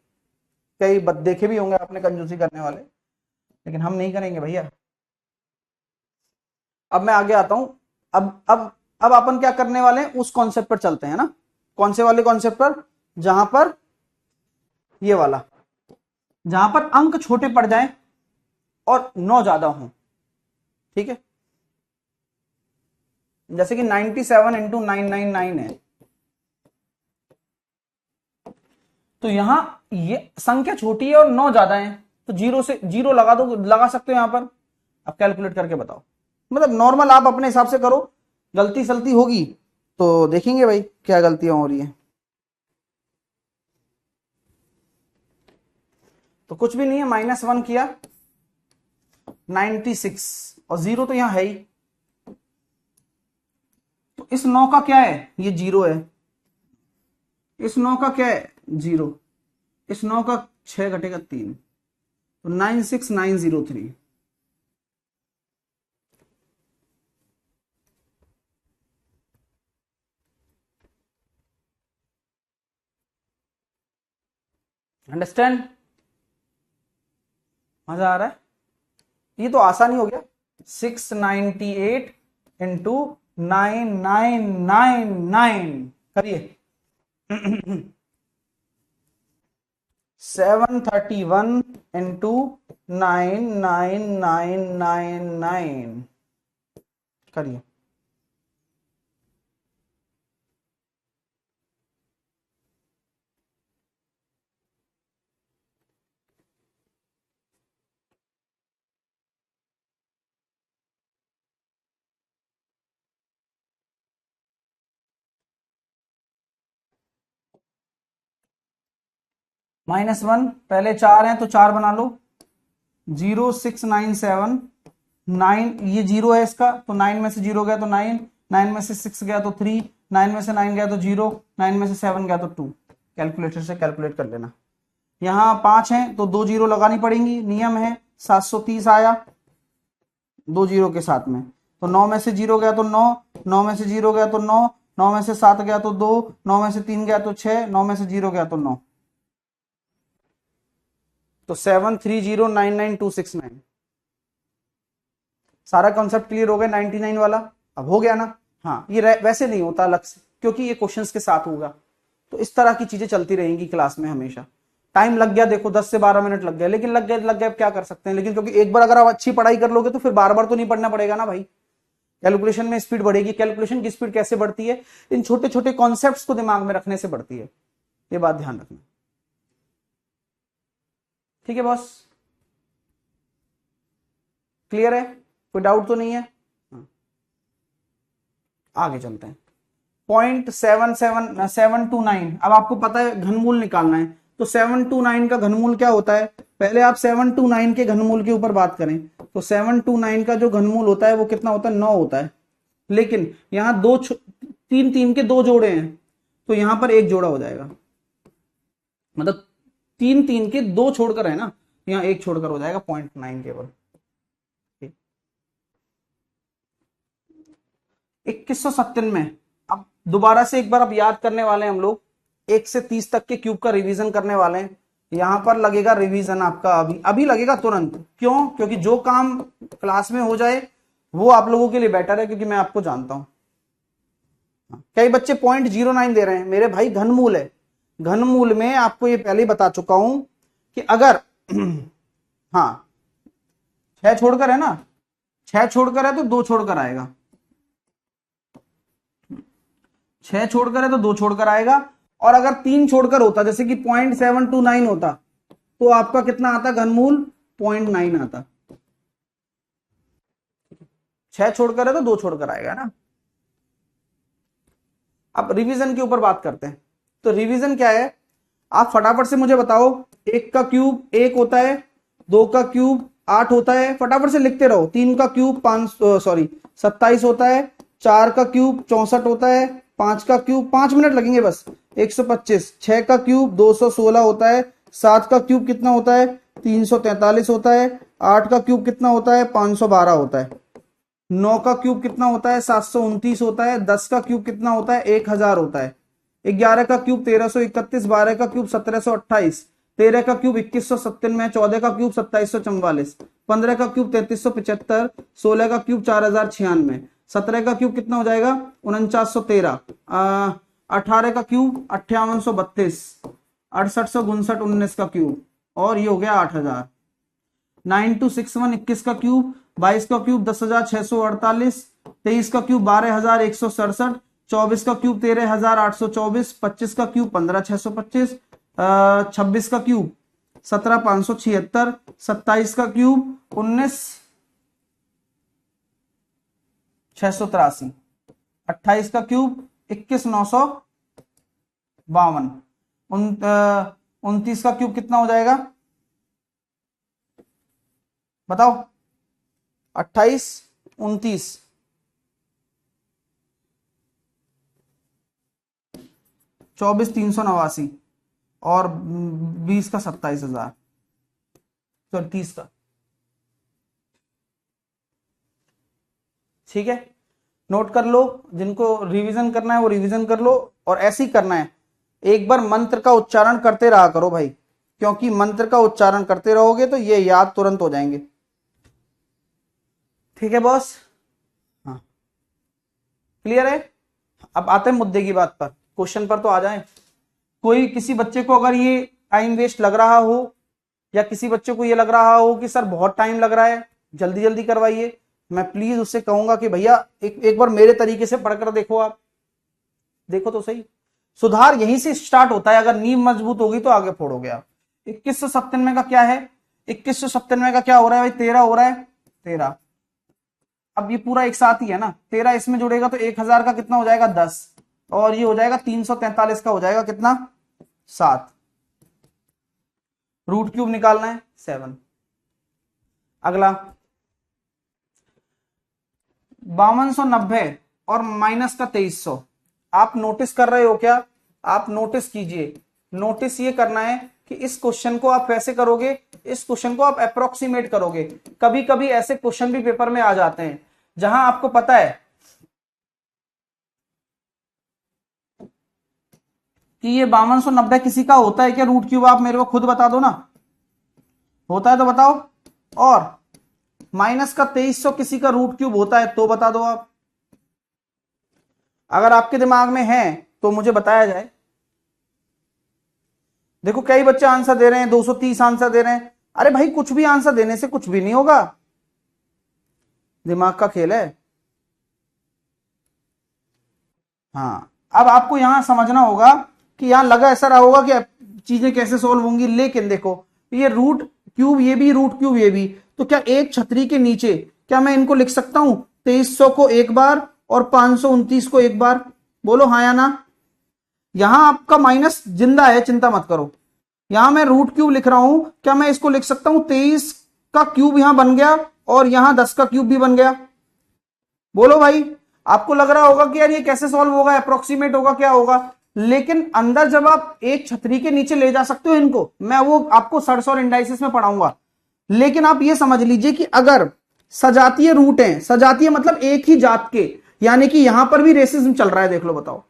कई देखे भी होंगे आपने कंजूसी करने वाले, लेकिन हम नहीं करेंगे भैया। अब मैं आगे आता हूं, अब अपन क्या करने वाले हैं, उस कॉन्सेप्ट पर चलते हैं ना। कौन से वाले कॉन्सेप्ट पर, जहां पर ये वाला, जहां पर अंक छोटे पड़ जाएं और 9 ज्यादा हो, ठीक है। जैसे कि 97 इंटू 999 है, तो यहां ये संख्या छोटी है और 9 ज्यादा है, तो जीरो से जीरो लगा दो, लगा सकते हो यहां पर। अब कैलकुलेट करके बताओ, मतलब नॉर्मल आप अपने हिसाब से करो, गलती सलती होगी तो देखेंगे भाई क्या गलतियां हो रही है। तो कुछ भी नहीं है, -1 किया, 96, और जीरो तो यहां है ही, तो इस 9 का क्या है, ये जीरो है, इस 9 का क्या है, जीरो, इस 9 का 6 घटेगा 3, तो 96903। अंडरस्टैंड, मजा आ रहा है, ये तो आसानी हो गया। 698 इंटू 9999 करिए। 731 इंटू 99999 करिए। -1, पहले 4 हैं तो 4 बना लो, 0697 9, ये जीरो है इसका, तो 9 में से जीरो गया तो 9, 9 में से 6 गया तो 3, 9 में से 9 गया तो 0, 9 में से 7 गया तो 2। कैलकुलेटर से कैलकुलेट कर लेना। यहाँ 5 है तो 2 जीरो लगानी पड़ेंगी, नियम है, 730 आया 2 जीरो के साथ में, तो 9 में से जीरो गया तो 9, 9 में से जीरो गया तो 9, 9 में से 7 गया तो 2, 9 में से 3 गया तो 6, 9 में से जीरो गया तो 9, तो 7309969। सारा कॉन्सेप्ट क्लियर हो गया 99 वाला, अब हो गया ना। हाँ, ये वैसे नहीं होता अलग से, क्योंकि ये क्वेश्चंस के साथ होगा। तो इस तरह की चीजें चलती रहेंगी क्लास में हमेशा। टाइम लग गया देखो 10 से 12 मिनट लग गए, लेकिन लग गए क्या कर सकते हैं। लेकिन क्योंकि एक बार अगर आप अच्छी पढ़ाई कर लोगे तो फिर बार बार तो नहीं पढ़ना पड़ेगा ना भाई। कैलकुलेशन में स्पीड बढ़ेगी। कैलकुलेशन की स्पीड कैसे बढ़ती है? इन छोटे छोटे कॉन्सेप्ट्स को दिमाग में रखने से बढ़ती है, ये बात ध्यान रखना। ठीक है बॉस, क्लियर है? कोई डाउट तो नहीं है? आगे चलते हैं। 0.72729। अब आपको पता है घनमूल निकालना है, तो 729 का घनमूल क्या होता है? पहले आप 729 के घनमूल के ऊपर बात करें तो 729 का जो घनमूल होता है वो कितना होता है? 9 होता है। लेकिन यहां तीन तीन के दो जोड़े हैं, तो यहां पर एक जोड़ा हो जाएगा। मतलब तीन तीन के दो छोड़कर है ना, यहां एक छोड़कर हो जाएगा 0.9 केवल। 2197 में अब दोबारा से एक बार अब याद करने वाले हैं हम लोग, 1 से 30 तक के क्यूब का रिवीजन करने वाले हैं। यहां पर लगेगा रिवीजन आपका, अभी लगेगा तुरंत। क्यों? क्योंकि जो काम क्लास में हो जाए वो आप लोगों के लिए बेटर है, क्योंकि मैं आपको जानता हूं। कई बच्चे 0.09 दे रहे हैं। मेरे भाई घनमूल है, घनमूल में आपको ये पहले ही बता चुका हूं कि अगर हाँ 6 छोड़कर है ना, 6 छोड़कर है तो 2 छोड़कर आएगा, 6 छोड़कर है तो 2 छोड़कर आएगा। और अगर 3 छोड़कर होता, जैसे कि 0.729 होता, तो आपका कितना आता घनमूल? 0.9 आता। 6 छोड़कर है तो 2 छोड़कर आएगा ना। अब रिवीजन के ऊपर बात करते हैं। तो रिवीजन क्या है, आप फटाफट से मुझे बताओ। 1 का क्यूब 1 होता है, 2 का क्यूब 8 होता है, फटाफट से लिखते रहो। 3 का क्यूब 27 होता है, 4 का क्यूब 64 होता है, 5 का क्यूब 5 मिनट लगेंगे बस 125, 6 का क्यूब 216 होता है, 7 का क्यूब कितना होता है? 343 होता है, 8 का क्यूब कितना होता है? 512 होता है, 9 का क्यूब कितना होता है? 729 होता है, 10 का क्यूब कितना होता है? 1000 होता है, 11 का क्यूब 1331, 12 का क्यूब 1728, 13 का क्यूब 2197, 14 का क्यूब 2744, 15 का क्यूब 3375, 16 का क्यूब 4096, 17 का क्यूब कितना हो जाएगा? 4913, 18 का क्यूब 5832, 6859, 19 का क्यूब, और ये हो गया 8000। 9261, 21 का क्यूब 22 का क्यूब 10,648, 23 का क्यूब 12,167, 24 का क्यूब 13,824, 25 का क्यूब 15,625, 26 का क्यूब 17,576, 27 का क्यूब 19,683, 28 का क्यूब 21,952, 29 का क्यूब कितना हो जाएगा बताओ? 28, 29, 24, 389, और 20 का 27,000, तो 30 का। ठीक है, नोट कर लो। जिनको रिवीजन करना है वो रिवीजन कर लो, और ऐसे ही करना है। एक बार मंत्र का उच्चारण करते रहा करो भाई, क्योंकि मंत्र का उच्चारण करते रहोगे तो ये याद तुरंत हो जाएंगे। ठीक है बॉस? हाँ, क्लियर है? अब आते हैं मुद्दे की बात पर, क्वेश्चन पर तो आ जाएं। कोई किसी बच्चे को अगर ये टाइम वेस्ट लग रहा हो, या किसी बच्चे को ये लग रहा हो कि सर बहुत टाइम लग रहा है, जल्दी जल्दी करवाइए, मैं प्लीज उससे कहूंगा कि भैया एक बार मेरे तरीके से पढ़कर देखो। आप देखो तो सही, सुधार यहीं से स्टार्ट होता है। अगर नींव मजबूत होगी तो आगे फोड़ोगे आप। 2197 का क्या है? 2197 का क्या हो रहा है भाई? 13 हो रहा है, 13। अब ये पूरा एक साथ ही है ना, 13 इसमें जुड़ेगा तो 1000 का कितना हो जाएगा? 10, और ये हो जाएगा 343 का हो जाएगा कितना? 7। रूट क्यूब निकालना है 7। अगला 5290 और माइनस का 2300। आप नोटिस कर रहे हो क्या? आप नोटिस कीजिए। नोटिस ये करना है कि इस क्वेश्चन को आप कैसे करोगे, इस क्वेश्चन को आप अप्रोक्सीमेट करोगे। कभी कभी ऐसे क्वेश्चन भी पेपर में आ जाते हैं जहां आपको पता है कि ये 5290 किसी का होता है क्या रूट क्यूब? आप मेरे को खुद बता दो ना, होता है तो बताओ। और माइनस का 2300 किसी का रूट क्यूब होता है तो बता दो आप, अगर आपके दिमाग में है तो मुझे बताया जाए। देखो कई बच्चे आंसर दे रहे हैं 230 आंसर दे रहे हैं। अरे भाई कुछ भी आंसर देने से कुछ भी नहीं होगा, दिमाग का खेल है। हाँ अब आपको यहां समझना होगा कि यहां लगा ऐसा रहा होगा कि चीजें कैसे सोल्व होंगी, लेकिन देखो ये रूट क्यूब ये भी, रूट क्यूब ये भी, तो क्या एक छतरी के नीचे क्या मैं इनको लिख सकता हूं 2300 को एक बार और 529 को एक बार? बोलो हाँ या ना। यहां आपका माइनस जिंदा है, चिंता मत करो। यहां मैं रूट क्यूब लिख रहा हूं, क्या मैं इसको लिख सकता हूं 23 का क्यूब यहां बन गया और यहां 10 का क्यूब भी बन गया? बोलो भाई। आपको लग रहा होगा कि यार ये कैसे सॉल्व होगा, अप्रोक्सीमेट होगा, क्या होगा, लेकिन अंदर जब आप एक छतरी के नीचे ले जा सकते हो इनको, मैं वो आपको सर्ट्स और इंडाइसिस में पढ़ाऊंगा। लेकिन आप ये समझ लीजिए कि अगर सजातीय रूट हैं, सजातीय मतलब एक ही जात के, यानी कि यहां पर भी रेसिज्म चल रहा है, देख लो बताओ।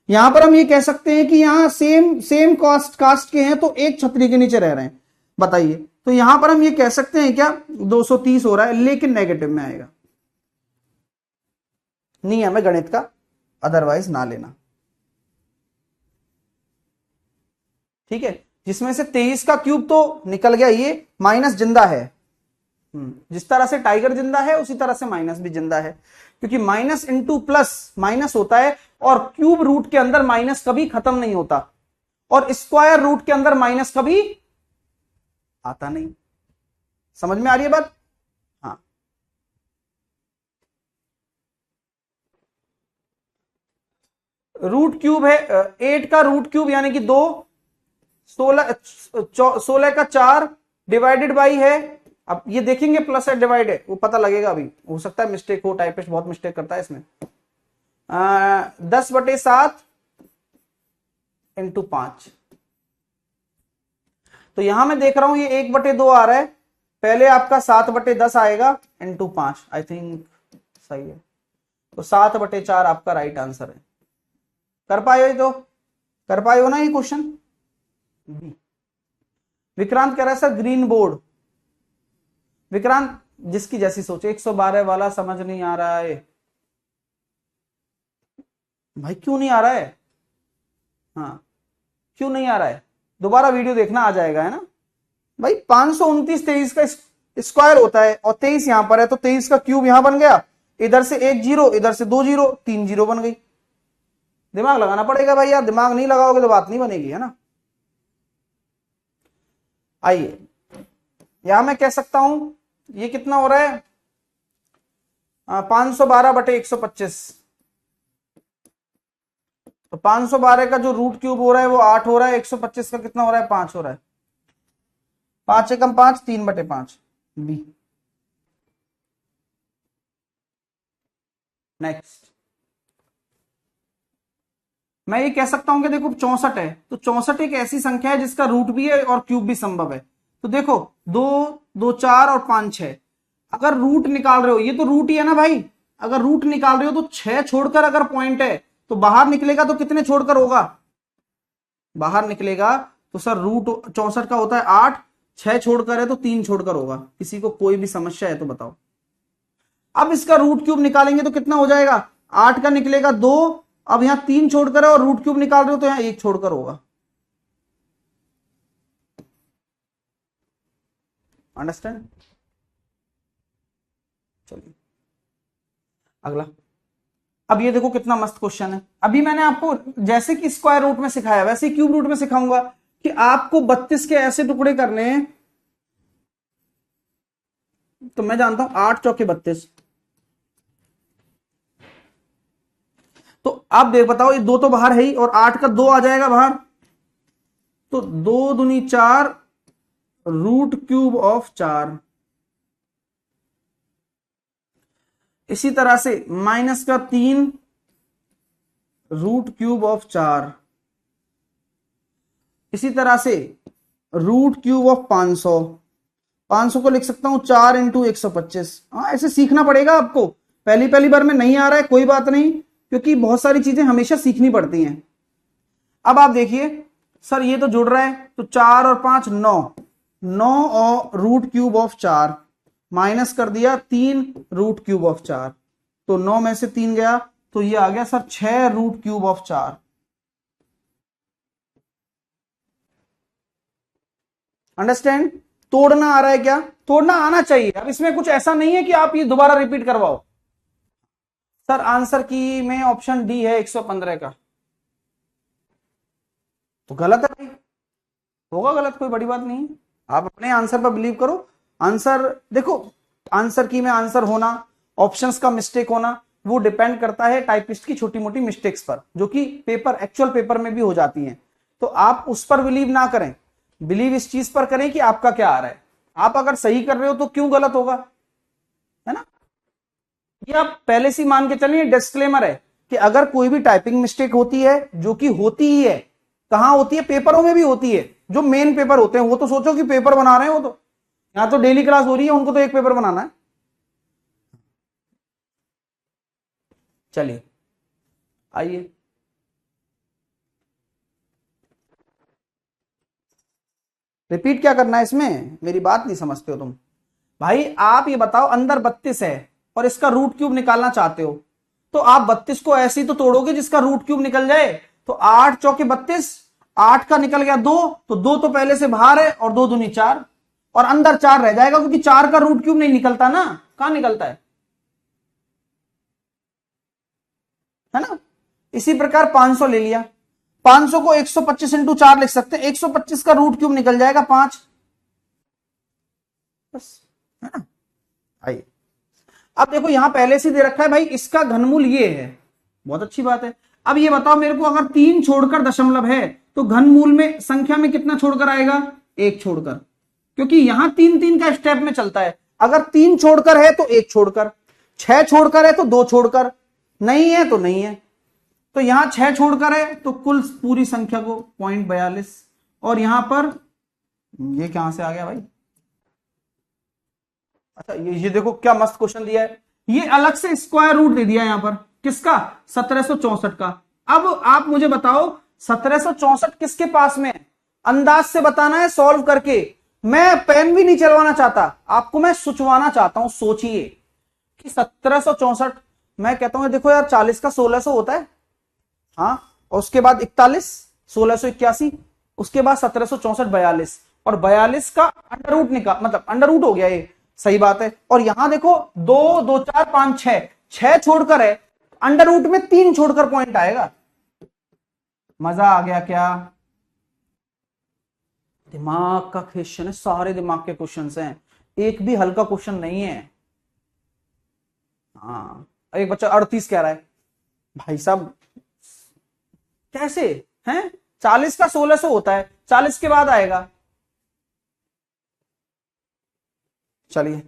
यहां पर हम ये कह सकते हैं कि यहां सेम कास्ट के हैं तो एक छतरी के नीचे रह रहे हैं, बताइए। तो यहां पर हम ये कह सकते हैं क्या 230 हो रहा है, लेकिन नेगेटिव में आएगा। नियम है गणित का, अदरवाइज ना लेना, ठीक है। जिसमें से 23 का क्यूब तो निकल गया, ये माइनस जिंदा है। जिस तरह से टाइगर जिंदा है उसी तरह से माइनस भी जिंदा है, क्योंकि माइनस इंटू प्लस माइनस होता है, और क्यूब रूट के अंदर माइनस कभी खत्म नहीं होता, और स्क्वायर रूट के अंदर माइनस कभी आता नहीं। समझ में आ रही है बात? हाँ रूट क्यूब है 8 का रूट क्यूब यानी कि 2, 16 का 4 डिवाइडेड बाई है। अब ये देखेंगे प्लस है डिवाइड है, वो पता लगेगा, अभी हो सकता है मिस्टेक हो, टाइपिस्ट बहुत मिस्टेक करता है इसमें। 10/7 इंटू 5, तो यहां मैं देख रहा हूं ये 1/2 आ रहा है, पहले आपका 7/10 आएगा इंटू 5, आई थिंक सही है। तो 7/4 आपका राइट आंसर है। कर पाए हो? तो कर पाए हो ना ये क्वेश्चन? विक्रांत कह रहा है सर ग्रीन बोर्ड। विक्रांत जिसकी जैसी सोचे, 112 वाला समझ नहीं आ रहा है भाई, क्यों नहीं आ रहा है? हाँ क्यों नहीं आ रहा है? दोबारा वीडियो देखना, आ जाएगा, है ना भाई। 529 23 का स्क्वायर होता है, और 23 यहां पर है, तो 23 का क्यूब यहां बन गया, इधर से 1 जीरो, इधर से 2 जीरो, 3 जीरो बन गई। दिमाग लगाना पड़ेगा भाई यार, दिमाग नहीं लगाओगे तो बात नहीं बनेगी, है ना। आइए यहां मैं कह सकता हूं ये कितना हो रहा है 512/125, तो 512 का जो रूट क्यूब हो रहा है वो 8 हो रहा है, 125 का कितना हो रहा है 5 हो रहा है, 5 एकम 5, 3/5 बी। नेक्स्ट मैं ये कह सकता हूं कि देखो 64 है, तो 64 एक ऐसी संख्या है जिसका रूट भी है और क्यूब भी संभव है। तो देखो 2 2 4 और 5 6, अगर रूट निकाल रहे हो, ये तो रूट ही है ना भाई, अगर रूट निकाल रहे हो तो 6 छोड़कर अगर पॉइंट है तो बाहर निकलेगा तो कितने छोड़कर होगा? बाहर निकलेगा तो सर रूट 64 का होता है 8, 6 छोड़कर है तो 3 छोड़कर होगा। किसी को कोई भी समस्या है तो बताओ। अब इसका रूट क्यूब निकालेंगे तो कितना हो जाएगा, 8 का निकलेगा 2, अब यहां 3 छोड़कर है और रूट क्यूब निकाल रहे हो तो यहां 1 छोड़कर होगा। अंडरस्टैंड? चलिए अगला। अब ये देखो कितना मस्त क्वेश्चन है। अभी मैंने आपको जैसे कि स्क्वायर रूट में सिखाया वैसे ही क्यूब रूट में सिखाऊंगा कि आपको 32 के ऐसे टुकड़े करने हैं। तो मैं जानता हूं 8 चौके 32, तो आप देख बताओ, ये 2 तो बाहर है ही, और 8 का 2 आ जाएगा बाहर, तो 2 दूनी 4 रूट क्यूब ऑफ 4। इसी तरह से माइनस का 3 रूट क्यूब ऑफ 4। इसी तरह से रूट क्यूब ऑफ 500, 500 को लिख सकता हूं 4 इंटू 125। हाँ ऐसे सीखना पड़ेगा आपको, पहली पहली बार में नहीं आ रहा है कोई बात नहीं, क्योंकि बहुत सारी चीजें हमेशा सीखनी पड़ती हैं। अब आप देखिए सर ये तो जुड़ रहा है, तो 4 और 5 9, 9 और रूट क्यूब ऑफ 4, माइनस कर दिया 3√³ ऑफ 4, तो 9 में से 3 गया, तो ये आ गया सर 6√³ ऑफ 4। अंडरस्टैंड? तोड़ना आ रहा है क्या? तोड़ना आना चाहिए। अब इसमें कुछ ऐसा नहीं है कि आप ये दोबारा रिपीट करवाओ। सर आंसर की में ऑप्शन डी है 115 का, तो गलत है भाई, होगा गलत, कोई बड़ी बात नहीं है। आप अपने आंसर पर बिलीव करो। आंसर देखो, आंसर की में आंसर होना, ऑप्शंस का मिस्टेक होना, वो डिपेंड करता है टाइपिस्ट की छोटी मोटी मिस्टेक्स पर, जो कि पेपर एक्चुअल पेपर में भी हो जाती हैं। तो आप उस पर बिलीव ना करें, बिलीव इस चीज पर करें कि आपका क्या आ रहा है। आप अगर सही कर रहे हो तो क्यों गलत होगा, है ना? ये आप पहले से मान के चलिए, डिस्क्लेमर है कि अगर कोई भी टाइपिंग मिस्टेक होती है, जो कि होती ही है, कहां होती है? पेपरों में भी होती है। जो मेन पेपर होते हैं, वो तो सोचो कि पेपर बना रहे हैं, वो तो यहां तो डेली क्लास हो रही है, उनको तो एक पेपर बनाना है। चलिए आइए, रिपीट क्या करना है इसमें? मेरी बात नहीं समझते हो तुम भाई। आप ये बताओ, अंदर 32 है और इसका √³ निकालना चाहते हो, तो आप 32 को ऐसे ही तो तोड़ोगे जिसका √³ निकल जाए। तो 8 चौके 32, 8 का निकल गया 2, तो 2 तो पहले से बाहर है, और 2 दूनी 4, और अंदर 4 रह जाएगा, क्योंकि 4 का √³ नहीं निकलता ना। कहां निकलता है ना? इसी प्रकार 500 ले लिया, 500 को 125 × 4 लिख सकते हैं, 125 का √³ निकल जाएगा 5, बस, है ना? आइए, अब देखो यहां पहले से दे रखा है भाई, इसका घनमूल ये है, बहुत अच्छी बात है। अब ये बताओ मेरे को, अगर 3 छोड़कर दशमलव है, तो घनमूल में संख्या में कितना छोड़कर आएगा? 1 छोड़कर, क्योंकि यहां 3 का स्टेप में चलता है। अगर 3 छोड़कर है तो 1 छोड़कर, 6 छोड़कर है तो 2 छोड़कर, नहीं है तो नहीं है। तो यहां 6 छोड़कर है, तो कुल पूरी संख्या को 0.42, और यहां पर ये कहां से आ गया भाई? अच्छा, ये देखो क्या मस्त क्वेश्चन दिया है, ये अलग से स्क्वायर रूट दे दिया यहां पर, किसका? 1764 का। अब आप मुझे बताओ 1764 किसके पास में है? अंदाज से बताना है, सॉल्व करके। मैं पेन भी नहीं चलवाना चाहता आपको, मैं सोचवाना चाहता हूं। सोचिए कि 1764, मैं कहता हूं देखो यार, 40 का 1600 होता है, हाँ, और उसके बाद 41, 1681, उसके बाद 1764, 42, और 42 का अंडर रूट निकाल, मतलब अंडर रूट हो गया ये, सही बात है। और यहां देखो 2 2 4 5 6 छोड़कर है, अंडर रूट में 3 छोड़कर पॉइंट आएगा। मजा आ गया क्या? दिमाग का क्वेश्चन है, सारे दिमाग के क्वेश्चन हैं, एक भी हल्का क्वेश्चन नहीं है। हाँ, एक बच्चा 38 कह रहा है, भाई साहब कैसे हैं? 40 का 1600 होता है, 40 के बाद आएगा। चलिए,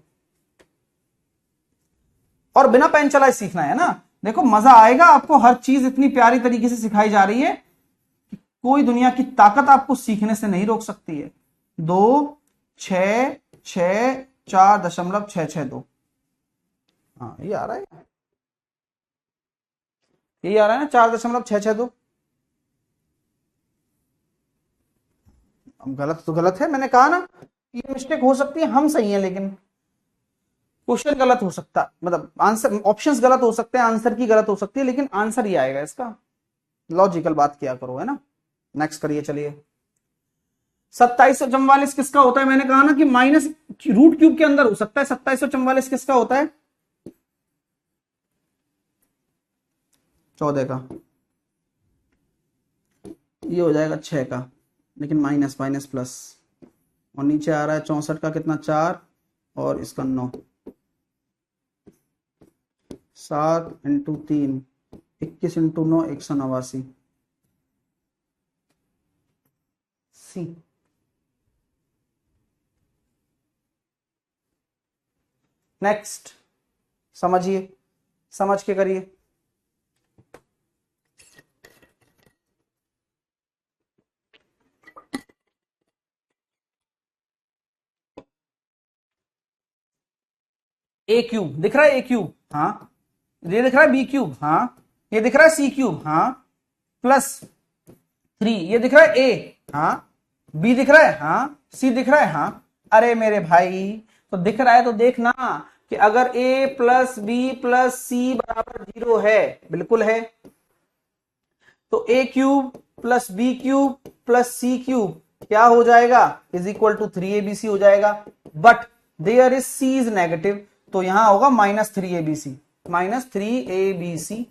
और बिना पेन चलाए सीखना है ना। देखो मजा आएगा आपको, हर चीज इतनी प्यारी तरीके से सिखाई जा रही है कि कोई दुनिया की ताकत आपको सीखने से नहीं रोक सकती है। 2 6 6 4.662, हाँ ये आ रहा है, यही आ रहा है ना, 4.662। अब गलत तो गलत है, मैंने कहा ना, ये मिस्टेक हो सकती है, हम सही हैं, लेकिन क्वेश्चन गलत हो सकता, मतलब आंसर, ऑप्शंस गलत हो सकते हैं, आंसर की गलत हो सकती है, लेकिन आंसर ही आएगा इसका। लॉजिकल बात किया करो, है ना? नेक्स्ट करिए, चलिए। 2744 किसका होता है? मैंने कहा ना कि माइनस √³ के अंदर हो सकता है। 2744 किसका होता है? 14 का, ये हो जाएगा 6 का, लेकिन माइनस माइनस प्लस, और नीचे आ रहा है 64 का, कितना? 4, और इसका 9, 7 × 3, 21 × 9, 189 सी। नेक्स्ट, समझिए, समझ के करिए। A³ दिख रहा है, A³, हाँ, ये दिख रहा है B³, हाँ, ये दिख रहा है C³, हाँ, +3, ये दिख रहा है A, हाँ, B दिख रहा है, हाँ, C दिख रहा है, हाँ। अरे मेरे भाई, तो दिख रहा है तो देखना कि अगर a plus b plus c बराबर 0 है, बिल्कुल है, तो a cube plus b cube plus c cube क्या हो जाएगा, इज इक्वल टू 3abc हो जाएगा। But there is c is negative, तो यहां होगा -3abc, -3abc।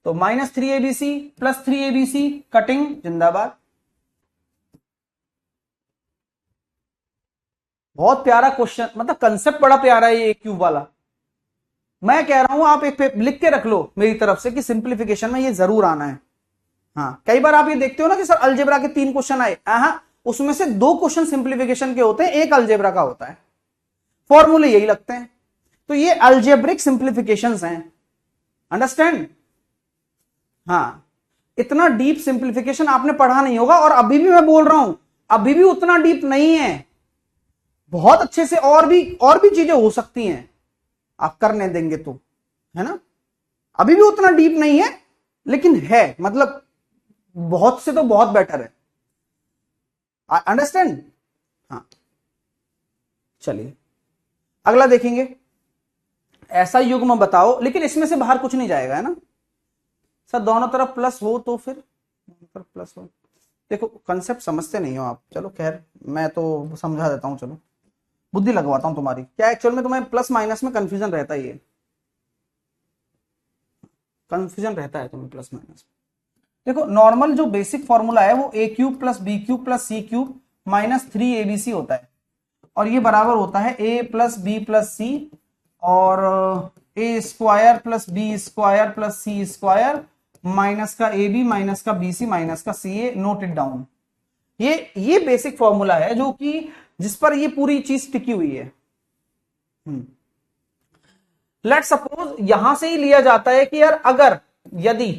तो -3abc प्लस 3abc कटिंग जिंदाबाद। बहुत प्यारा क्वेश्चन, मतलब कंसेप्ट बड़ा प्यारा है ये क्यूब वाला। मैं कह रहा हूं आप एक पे लिख के रख लो मेरी तरफ से कि सिंप्लीफिकेशन में ये जरूर आना है। हाँ, कई बार आप ये देखते हो ना कि सर अलजेब्रा के 3 क्वेश्चन आए, उसमें से 2 क्वेश्चन सिंप्लीफिकेशन के होते हैं, एक अलजेब्रा का होता है, फॉर्मूले यही लगते हैं। तो ये अलजेब्रिक सिंप्लीफिकेशंस हैं, अंडरस्टैंड। हाँ, इतना डीप सिंप्लीफिकेशन आपने पढ़ा नहीं होगा, और अभी भी मैं बोल रहा हूं अभी भी उतना डीप नहीं है, बहुत अच्छे से और भी चीजें हो सकती हैं आप करने देंगे तो, है ना। अभी भी उतना डीप नहीं है, लेकिन है, मतलब बहुत से तो बहुत बेटर है, अंडरस्टैंड। हाँ, चलिए अगला देखेंगे। ऐसा युग्म बताओ, लेकिन इसमें से बाहर कुछ नहीं जाएगा, है ना सर, दोनों तरफ प्लस हो तो फिर प्लस हो। देखो कंसेप्ट समझते नहीं हो आप, चलो खैर मैं तो समझा देता हूं, चलो बुद्धि लगवाता हूं तुम्हारी। क्या एक्चुअल में तुम्हें प्लस माइनस में कंफ्यूजन रहता ही है, कंफ्यूजन रहता है तुम्हें प्लस माइनस। देखो नॉर्मल जो बेसिक फॉर्मूला है वो a cube plus b cube plus c cube -3abc होता है, और ये बराबर होता है a plus b plus c और a square plus b square plus c square minus का ab माइनस का bc माइनस का ca। Note it down. ये बेसिक फॉर्मूला है जो कि जिस पर ये पूरी चीज टिकी हुई है। लेट सपोज यहां से ही लिया जाता है कि यार अगर यदि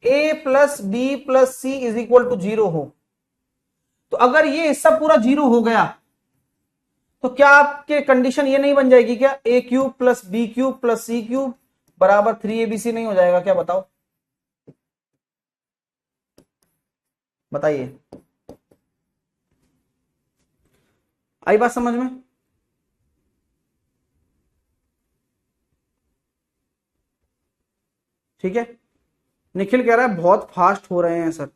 a plus b plus c is equal to 0 हो, तो अगर ये हिस्सा पूरा 0 हो गया तो क्या आपके कंडीशन ये नहीं बन जाएगी क्या, a cube plus b cube plus c cube बराबर 3abc नहीं हो जाएगा क्या, बताओ बताइए, आई बात समझ में। ठीक है, निखिल कह रहा है बहुत फास्ट हो रहे हैं सर।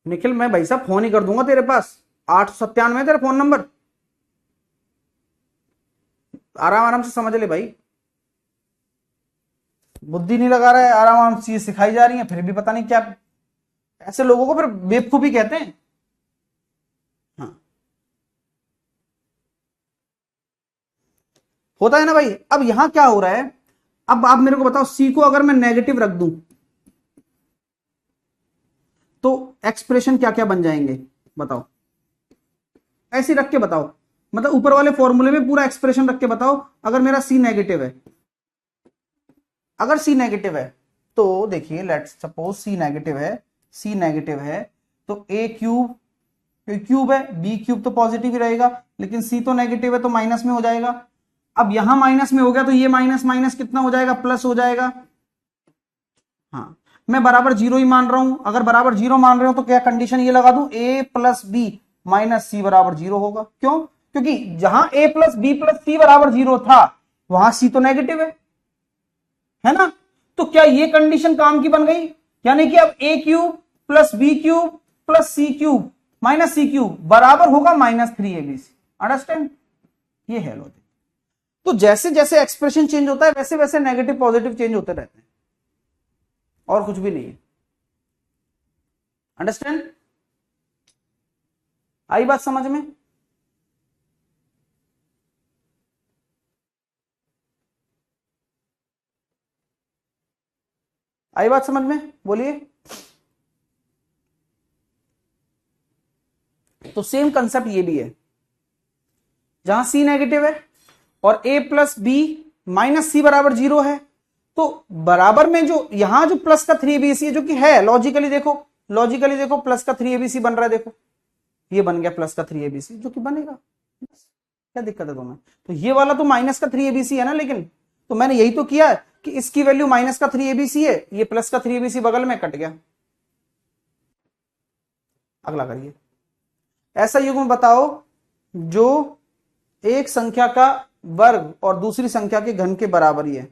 निखिल मैं भाई साहब फोन ही कर दूंगा तेरे पास, 897 तेरा फोन नंबर, आराम आराम से समझ ले भाई, बुद्धि नहीं लगा रहा है, आराम आराम से सिखाई जा रही है, फिर भी पता नहीं क्या। ऐसे लोगों को फिर बेवकूफी कहते हैं। हाँ, होता है ना भाई। अब यहां क्या हो रहा है, अब आप मेरे को बताओ सी को अगर मैं नेगेटिव रख दूं तो एक्सप्रेशन क्या क्या बन जाएंगे बताओ, ऐसे रख के बताओ, मतलब ऊपर वाले फॉर्मूले में पूरा एक्सप्रेशन रख के बताओ। अगर मेरा सी नेगेटिव है, अगर सी नेगेटिव है तो देखिए लेट्स सपोज सी नेगेटिव है, सी नेगेटिव है तो ए क्यूब, क्यूब है, बी क्यूब तो पॉजिटिव ही रहेगा, लेकिन सी तो नेगेटिव है तो माइनस में हो जाएगा। अब यहां माइनस में हो गया तो ये माइनस माइनस कितना हो जाएगा, प्लस हो जाएगा। हाँ, मैं बराबर 0 ही मान रहा हूं, अगर बराबर 0 मान रहे हो तो क्या कंडीशन ये लगा दूं, a प्लस बी माइनस सी बराबर 0 होगा। क्यों, क्योंकि जहां a plus b plus c बराबर 0 था वहां c तो नेगेटिव है ना। तो क्या ये कंडीशन काम की बन गई, यानी कि अब a cube plus b cube plus c cube minus c cube बराबर होगा -3abc। अंडरस्टैंड, ये है लॉजिक। तो जैसे जैसे एक्सप्रेशन चेंज होता है वैसे वैसे नेगेटिव पॉजिटिव चेंज होते रहते हैं, और कुछ भी नहीं है। अंडरस्टैंड, आई बात समझ में। आई बात समझ में, बोलिए। तो सेम कंसेप्ट ये भी है, जहां सी नेगेटिव है और a प्लस बी माइनस सी बराबर 0 है, तो बराबर में जो यहां जो प्लस का 3abc है जो कि है लॉजिकली देखो, लॉजिकली देखो प्लस का 3abc बन रहा है, देखो ये बन गया प्लस का 3abc जो कि बनेगा, क्या दिक्कत है तुम्हें। तो ये वाला तो माइनस का 3abc है ना, लेकिन तो मैंने यही तो किया है कि इसकी वैल्यू माइनस का 3abc है, ये प्लस का 3abc बगल में कट गया। अगला करिए, ऐसा युग्म बताओ जो एक संख्या का वर्ग और दूसरी संख्या के घन के बराबर ही है।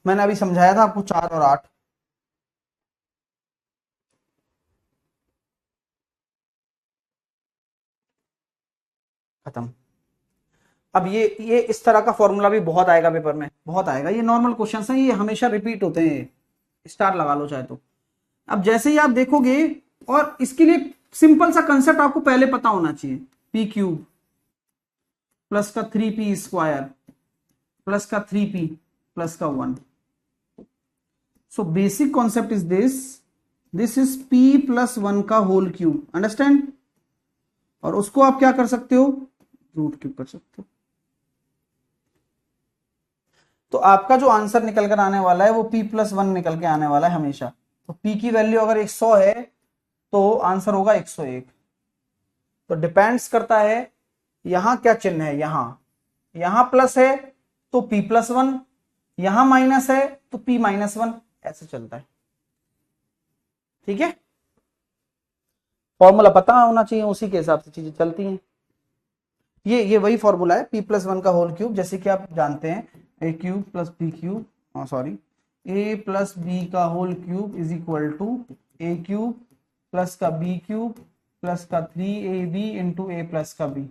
मैंने अभी समझाया था आपको 4 और 8। खत्म। अब ये इस तरह का फॉर्मूला भी बहुत आएगा पेपर में, बहुत आएगा। ये नॉर्मल क्वेश्चन है, ये हमेशा रिपीट होते हैं, स्टार लगा लो चाहे तो। अब जैसे ही आप देखोगे, और इसके लिए सिंपल सा कंसेप्ट आपको पहले पता होना चाहिए, पी क्यूब प्लस का 3p स्क्वायर प्लस का 3p प्लस का 1। So basic concept is this is p plus 1 का होल क्यूब, अंडरस्टैंड। और उसको आप क्या कर सकते हो, रूट क्यूब कर सकते हो। तो आपका जो आंसर निकल कर आने वाला है वो p प्लस 1 निकल के आने वाला है हमेशा। तो p की वैल्यू अगर 100 है तो आंसर होगा 101। तो डिपेंड्स करता है यहां क्या चिन्ह है, यहां प्लस है तो p प्लस 1, यहां माइनस है तो p माइनस 1, ऐसे चलता है। ठीक है, फॉर्मूला पता होना चाहिए, उसी के हिसाब से चीजें चलती हैं। ये वही फॉर्मूला है, p प्लस 1 का होल क्यूब। जैसे कि आप जानते हैं a cube plus b cube, sorry, a plus b का whole cube is equal to a cube plus का बी क्यूब प्लस का 3ab इंटू ए प्लस का बी।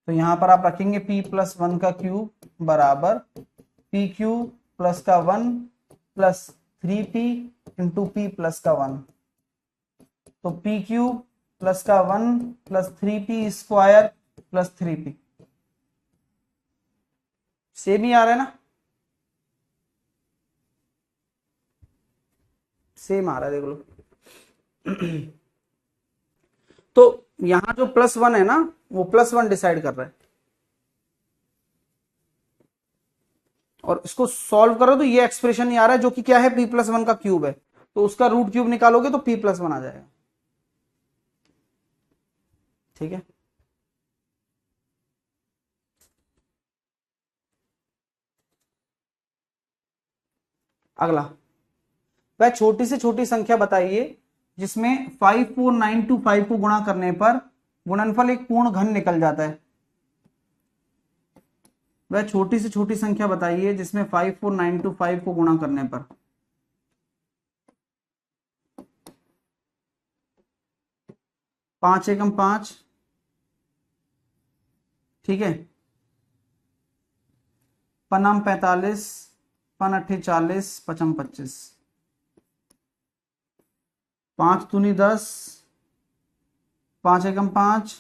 तो यहां पर आप रखेंगे p प्लस 1 का क्यूब बराबर p क्यूब प्लस का 1 plus 3p into p plus का 1। तो p क्यूब प्लस का 1 plus 3p square plus 3p। Same ही आ रहा है ना, सेम आ रहा है, देख लो। तो यहां जो प्लस 1 है ना, वो प्लस 1 डिसाइड कर रहा है। और इसको सॉल्व करो तो ये एक्सप्रेशन नहीं आ रहा है, जो कि क्या है, p प्लस 1 का क्यूब है। तो उसका रूट क्यूब निकालोगे तो p प्लस 1 आ जाएगा। ठीक है, अगला, वह छोटी से छोटी संख्या बताइए जिसमें 54925 को गुणा करने पर गुणनफल एक पूर्ण घन निकल जाता है। वह छोटी से छोटी संख्या बताइए जिसमें 54925 को गुणा करने पर 5 एकम 5, ठीक है, पनाम 45, पन अट्ठे 40, पचम 25, 5 दूनी 10, 5 एकम 5,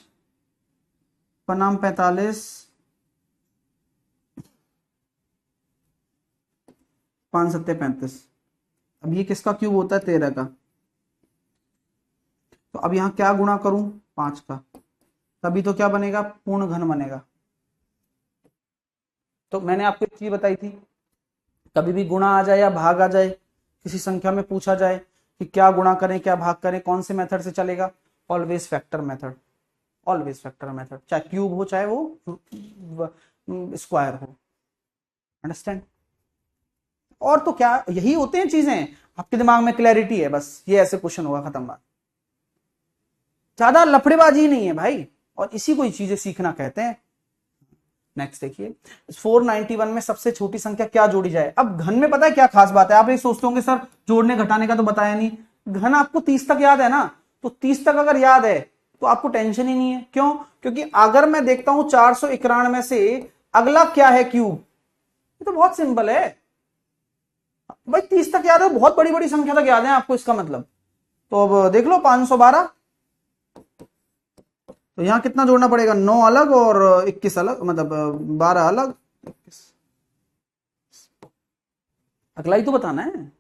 पनाम 45, 5 सत्ते 35। अब ये किसका क्यूब होता है, 13 का। तो अब यहां क्या गुणा करूं, 5 का, तभी तो क्या बनेगा, पूर्ण घन बनेगा। तो मैंने आपको एक चीज बताई थी, कभी भी गुणा आ जाए या भाग आ जाए, किसी संख्या में पूछा जाए कि क्या गुणा करें क्या भाग करें, कौन से मेथड से चलेगा, always factor method, always factor method, चाहे क्यूब हो चाहे वो स्क्वायर हो, अंडरस्टैंड। और तो क्या, यही होते हैं चीजें, आपके दिमाग में क्लैरिटी है, बस ये ऐसे क्वेश्चन होगा, खत्म बात। ज्यादा लफड़ेबाजी नहीं है भाई, और इसी को चीजें सीखना कहते हैं। नेक्स्ट देखिए, 491 में सबसे छोटी संख्या क्या जोड़ी जाए। अब घन में पता है क्या खास बात है, आप ये सोचते होंगे सर जोड़ने घटाने का तो बताया नहीं। घन आपको 30 तक याद है ना, तो 30 तक अगर याद है तो आपको टेंशन ही नहीं है। क्यों, क्योंकि अगर मैं देखता हूं 491 से अगला क्या है, क्यूब, ये तो बहुत सिंपल है भाई। 30 तक याद है, बहुत बड़ी बड़ी संख्या तक याद है आपको, इसका मतलब। तो अब देख लो 512, तो यहां कितना जोड़ना पड़ेगा, 9 अलग और 21 अलग, मतलब 12 अलग, 21। अगला ही तो बताना है।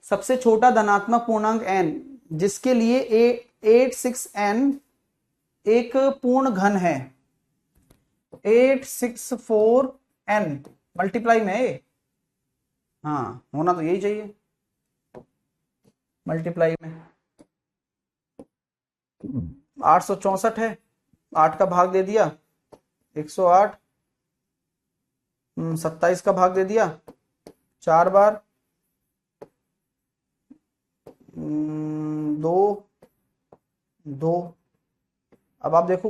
सबसे छोटा धनात्मक पूर्णांक n जिसके लिए 86n एक पूर्ण घन है, 864n मल्टीप्लाई में, हाँ होना तो यही चाहिए, मल्टीप्लाई में। 864 है, 8 का भाग दे दिया 108, 27 का भाग दे दिया 4 बार, 2 2। अब आप देखो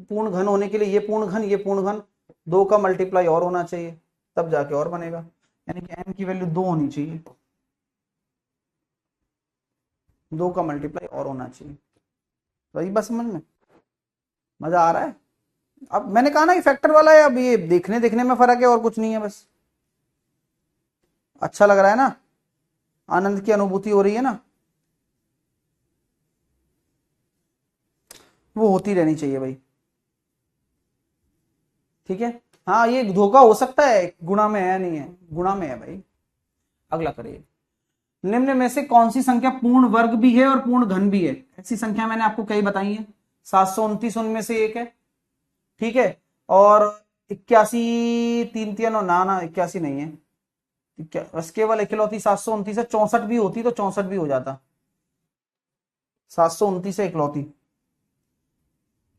पूर्ण घन होने के लिए ये पूर्ण घन, ये पूर्ण घन, 2 का मल्टीप्लाई और होना चाहिए तब जाके और बनेगा, यानी कि n की वैल्यू 2 होनी चाहिए, 2 का मल्टीप्लाई और होना चाहिए। वही बस समझ में मजा आ रहा है। अब मैंने कहा ना ये फैक्टर वाला है, अब ये देखने देखने में फर्क है और कुछ नहीं है, बस अच्छा लग रहा है ना, आनंद की अनुभूति हो रही है ना, वो होती रहनी चाहिए भाई। ठीक है, हाँ ये धोखा हो सकता है, गुणा में है नहीं है, गुणा में है भाई। अगला करिए, निम्न में से कौन सी संख्या पूर्ण वर्ग भी है और पूर्ण घन भी है? ऐसी संख्या मैंने आपको कई बताई है, 729 उनमें से एक है। ठीक है, और 81 3 3 ना ना 81 नहीं है, बस केवल इकलौती 729 है, 64 भी होती तो 64 भी हो जाता, 729 है इकलौती।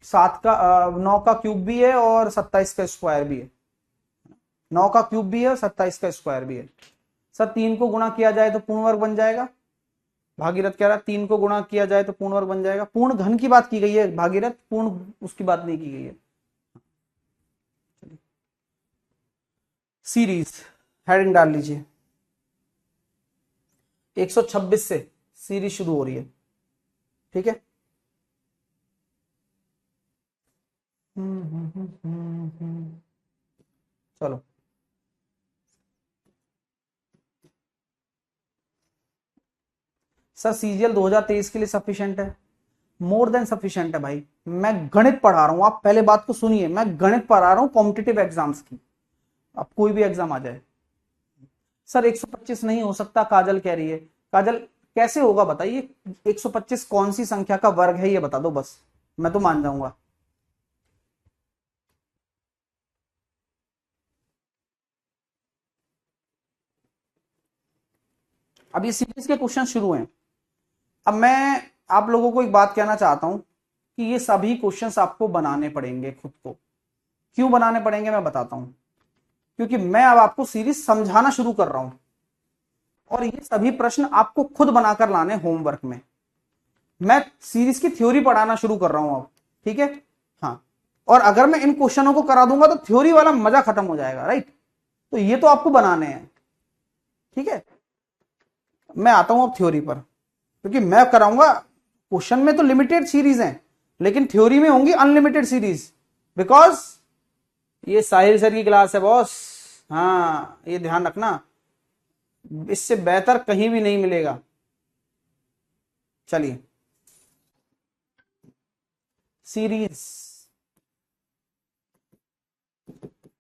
9 का क्यूब भी है और 27 का स्क्वायर भी है, 9 का क्यूब भी है और 27 का स्क्वायर भी है। सर 3 को गुणा किया जाए तो पूर्ण वर्ग बन जाएगा, भागीरथ कह रहा है 3 को गुणा किया जाए तो पूर्ण वर्ग बन जाएगा। पूर्ण घन की बात की गई है भागीरथ, पूर्ण उसकी बात नहीं की गई है। सीरीज हेडिंग डाल लीजिए, 126 से सीरीज शुरू हो रही है। ठीक है, चलो सर सीजीएल 2023 के लिए सफिशिएंट है, मोर देन सफिशिएंट है भाई। मैं गणित पढ़ा रहा हूं, आप पहले बात को सुनिए, मैं गणित पढ़ा रहा हूं कॉम्पिटिटिव एग्जाम्स की, अब कोई भी एग्जाम आ जाए। सर 125 नहीं हो सकता, काजल कह रही है। काजल कैसे होगा बताइए, 125 कौन सी संख्या का वर्ग है ये बता दो बस, मैं तो मान जाऊंगा। अब ये सीरीज के क्वेश्चन शुरू हैं। अब मैं आप लोगों को एक बात कहना चाहता हूं कि ये सभी क्वेश्चंस आपको बनाने पड़ेंगे खुद को। क्यों बनाने पड़ेंगे मैं बताता हूं, क्योंकि मैं अब आपको सीरीज समझाना शुरू कर रहा हूं और ये सभी प्रश्न आपको खुद बनाकर लाने होमवर्क में। मैं सीरीज की थ्योरी पढ़ाना शुरू कर रहा हूं अब। ठीक है, हाँ, और अगर मैं इन क्वेश्चनों को करा दूंगा तो थ्योरी वाला मजा खत्म हो जाएगा, राइट? तो ये तो आपको बनाने हैं। ठीक है, मैं आता हूं अब थ्योरी पर, क्योंकि मैं कराऊंगा, क्वेश्चन में तो लिमिटेड सीरीज हैं लेकिन थ्योरी में होंगी अनलिमिटेड सीरीज, बिकॉज ये साहिल सर की क्लास है बॉस। हाँ ये ध्यान रखना, इससे बेहतर कहीं भी नहीं मिलेगा। चलिए, सीरीज,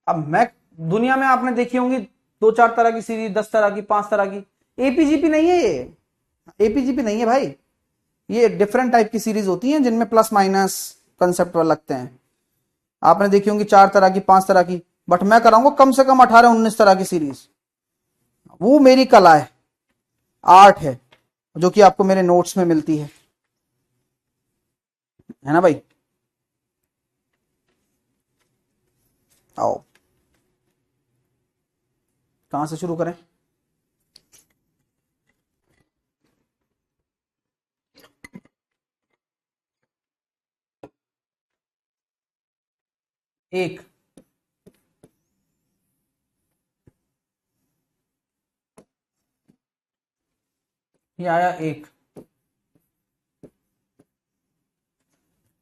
अब मैं, दुनिया में आपने देखी होंगी 2 4 तरह की सीरीज, 10 तरह की, 5 तरह की। एपीजीपी नहीं है ये, एपीजीपी नहीं है भाई, ये डिफरेंट टाइप की सीरीज होती हैं जिनमें प्लस माइनस कंसेप्ट लगते हैं। आपने देखी होंगी 4 तरह की, 5 तरह की, बट मैं कराऊंगा कम से कम 18 19 तरह की सीरीज। वो मेरी कला है, आर्ट है, जो कि आपको मेरे नोट्स में मिलती है ना भाई? आओ, कहां से शुरू करें? एक, ये आया एक,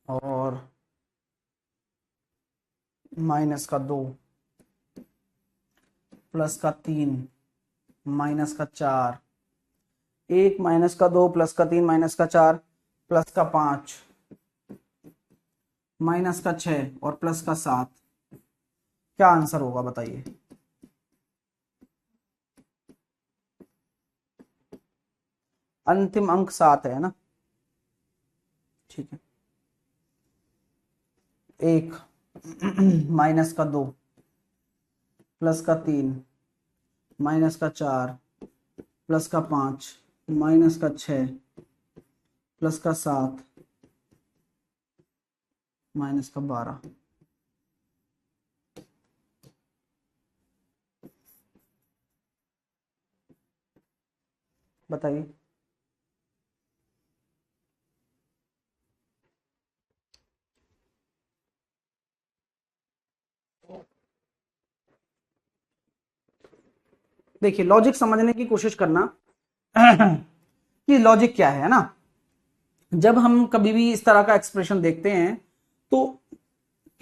और -2, +3, -4, 1, -2, +3, -4, +5, -6 और +7। क्या आंसर होगा बताइए? अंतिम अंक 7 है ना? ठीक है, 1, -2, +3, -4, +5, -6, +7, माइनस का 12। बताइए। देखिए लॉजिक समझने की कोशिश करना कि लॉजिक क्या है ना। जब हम कभी भी इस तरह का एक्सप्रेशन देखते हैं तो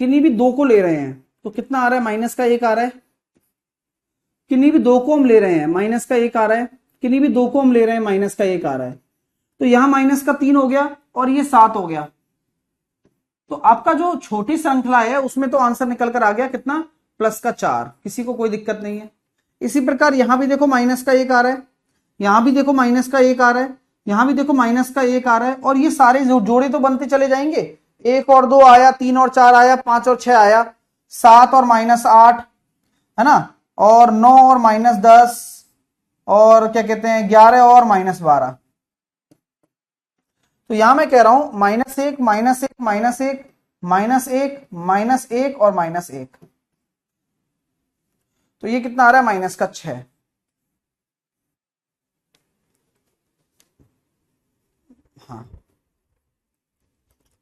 किन्हीं भी दो को ले रहे हैं तो कितना आ रहा है, माइनस का 1 आ रहा है। किन्हीं भी दो को हम ले रहे हैं माइनस का 1 आ रहा है। किन्हीं भी दो को हम ले रहे हैं माइनस का 1 आ रहा है। तो यहां माइनस का 3 हो गया और ये 7 हो गया। तो आपका जो छोटी श्रृंखला है उसमें तो आंसर निकल कर आ गया कितना, प्लस का 4। किसी को कोई दिक्कत नहीं है। इसी प्रकार यहां भी देखो माइनस का 1 आ रहा है, यहां भी देखो माइनस का 1 आ रहा है, यहां भी देखो माइनस का 1 आ रहा है। और ये सारे जोड़े तो बनते चले जाएंगे। 1 और 2 आया, 3 और 4 आया, 5 और 6 आया, 7 और माइनस 8 है ना, और 9 और माइनस 10, और क्या कहते हैं 11 और माइनस 12। तो यहां मैं कह रहा हूं -1 -1 -1 -1 -1 और -1। तो ये कितना आ रहा है, माइनस का 6। हाँ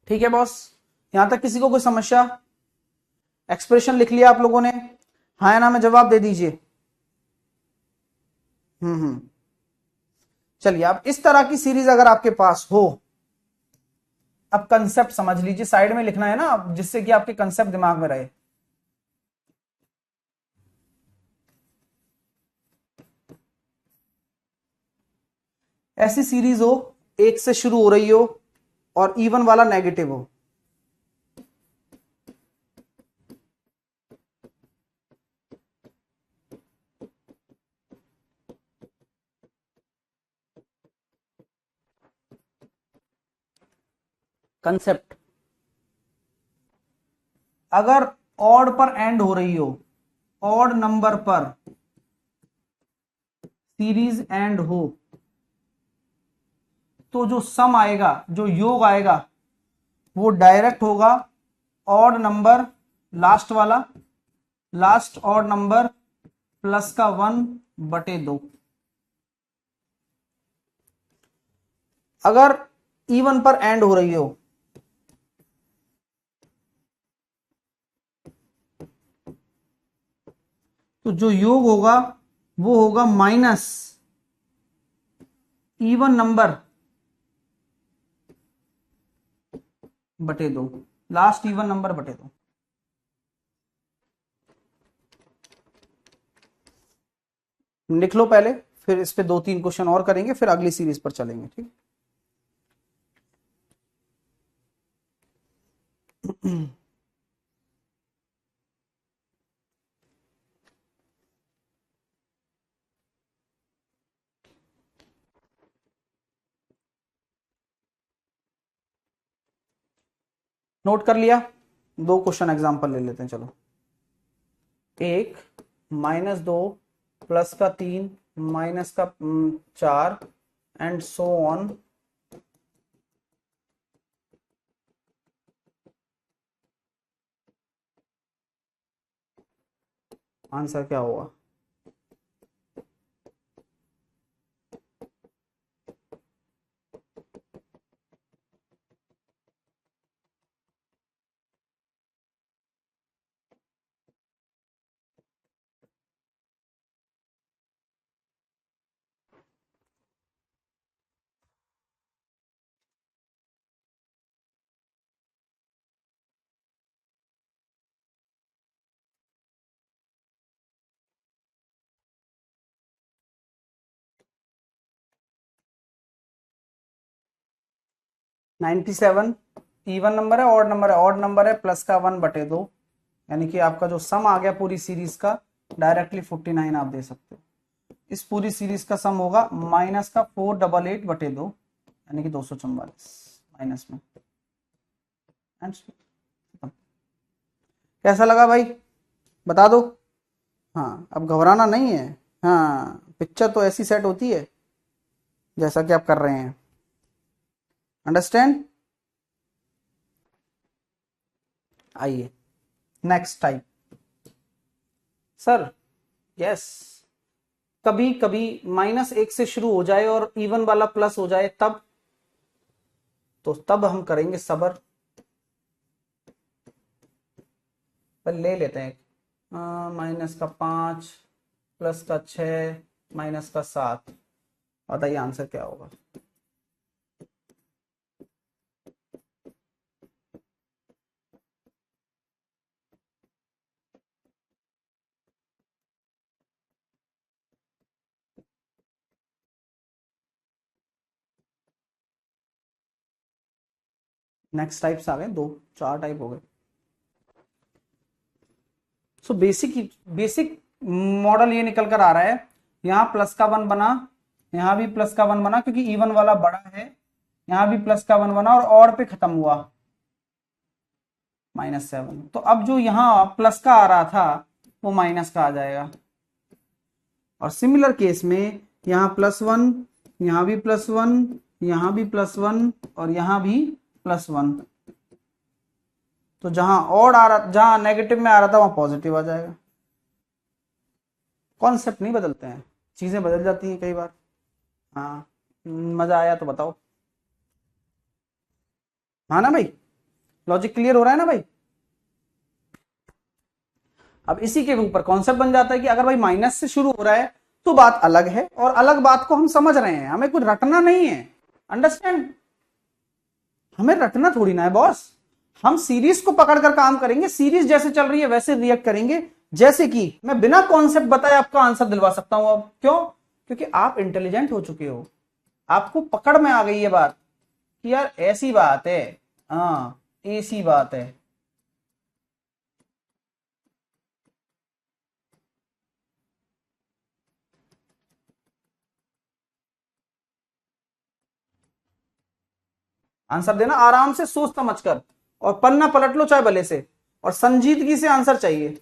ठीक है बॉस, यहां तक किसी को कोई समस्या? एक्सप्रेशन लिख लिया आप लोगों ने? हाँ या ना में जवाब दे दीजिए। चलिए अब इस तरह की सीरीज अगर आपके पास हो, अब कंसेप्ट समझ लीजिए, साइड में लिखना है ना जिससे कि आपके कंसेप्ट दिमाग में रहे। ऐसी सीरीज हो 1 से शुरू हो रही हो और इवन वाला नेगेटिव हो। कंसेप्ट, अगर ऑड पर एंड हो रही हो, ऑड नंबर पर सीरीज एंड हो, तो जो सम आएगा, जो योग आएगा, वो डायरेक्ट होगा ऑड नंबर लास्ट वाला, लास्ट ऑड नंबर प्लस का 1/2। अगर इवन पर एंड हो रही हो, तो जो योग होगा वो होगा माइनस इवन नंबर बटे 2, लास्ट इवन नंबर बटे 2। लिख लो पहले, फिर इस पे 2-3 क्वेश्चन और करेंगे, फिर अगली सीरीज पर चलेंगे। ठीक नोट कर लिया? 2 क्वेश्चन एग्जांपल ले लेते हैं। चलो, 1 -2 प्लस का 3 माइनस का 4 एंड सो ऑन। आंसर क्या होगा? -97 इवन नंबर है, ऑड नंबर है, ऑड नंबर है, प्लस का 1/2, यानी कि आपका जो सम आ गया पूरी सीरीज का डायरेक्टली 49 आप दे सकते हो। इस पूरी सीरीज का सम होगा माइनस का 488/2, यानी कि 244 माइनस में। कैसा लगा भाई, बता दो। हाँ अब घबराना नहीं है। हाँ पिक्चर तो ऐसी सेट होती है जैसा कि आप कर रहे हैं। अंडरस्टैंड? आइए नेक्स्ट टाइप। सर यस, कभी कभी -1 से शुरू हो जाए और इवन वाला प्लस हो जाए तब, तो तब हम करेंगे सबर। पर ले लेते हैं -5 +6 -7। बताइए आंसर क्या होगा। नेक्स्ट टाइप्स आ गए, 4 टाइप हो गए। सो बेसिक मॉडल ये निकल कर आ रहा है, यहां प्लस का 1 बना, यहां भी प्लस का 1 बना क्योंकि इवन वाला बड़ा है, यहां भी प्लस का 1 बना और पे खत्म हुआ -7। तो अब जो यहां प्लस का आ रहा था वो माइनस का आ जाएगा। और सिमिलर केस में यहां +1, यहां भी +1, यहां भी +1 और यहां भी +1। तो जहां ऑड आ रहा, जहां नेगेटिव में आ रहा था वहां पॉजिटिव आ जाएगा। कॉन्सेप्ट नहीं बदलते हैं, चीजें बदल जाती हैं कई बार। हाँ, मजा आया तो बताओ। हाँ ना भाई, लॉजिक क्लियर हो रहा है ना भाई। अब इसी के ऊपर कॉन्सेप्ट बन जाता है कि अगर भाई माइनस से शुरू हो रहा है तो बात अलग है, और अलग बात को हम समझ रहे हैं, हमें कुछ रटना नहीं है। अंडरस्टैंड, हमें रटना थोड़ी ना है बॉस। हम सीरीज को पकड़कर काम करेंगे, सीरीज जैसे चल रही है वैसे रिएक्ट करेंगे। जैसे कि मैं बिना कॉन्सेप्ट बताए आपका आंसर दिलवा सकता हूं। अब क्यों? क्योंकि आप इंटेलिजेंट हो चुके हो, आपको पकड़ में आ गई है बात कि यार ऐसी बात है, हाँ ऐसी बात है। आंसर देना आराम से सोच समझ कर, और पन्ना पलट लो चाहे भले से, और संजीदगी से आंसर चाहिए।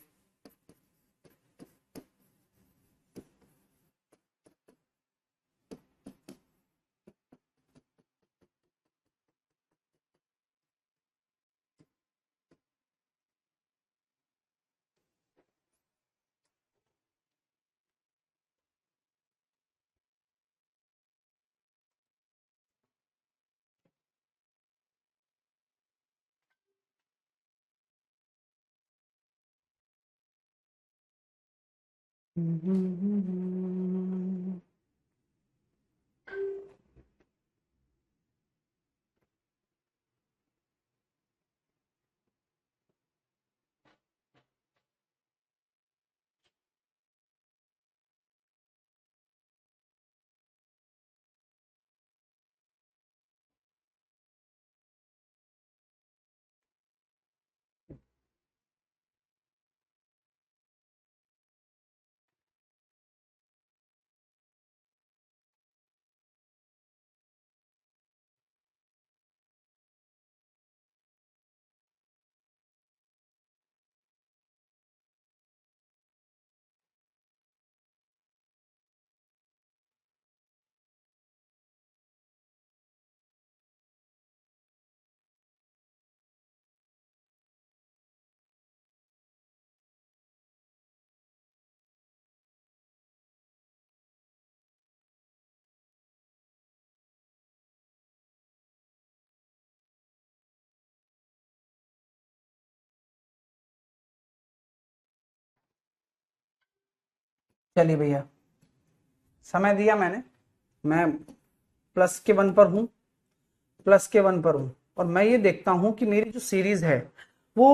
चलिए भैया, समय दिया मैंने, मैं +1 पर हूं, +1 पर हूं, और मैं ये देखता हूं कि मेरी जो सीरीज है वो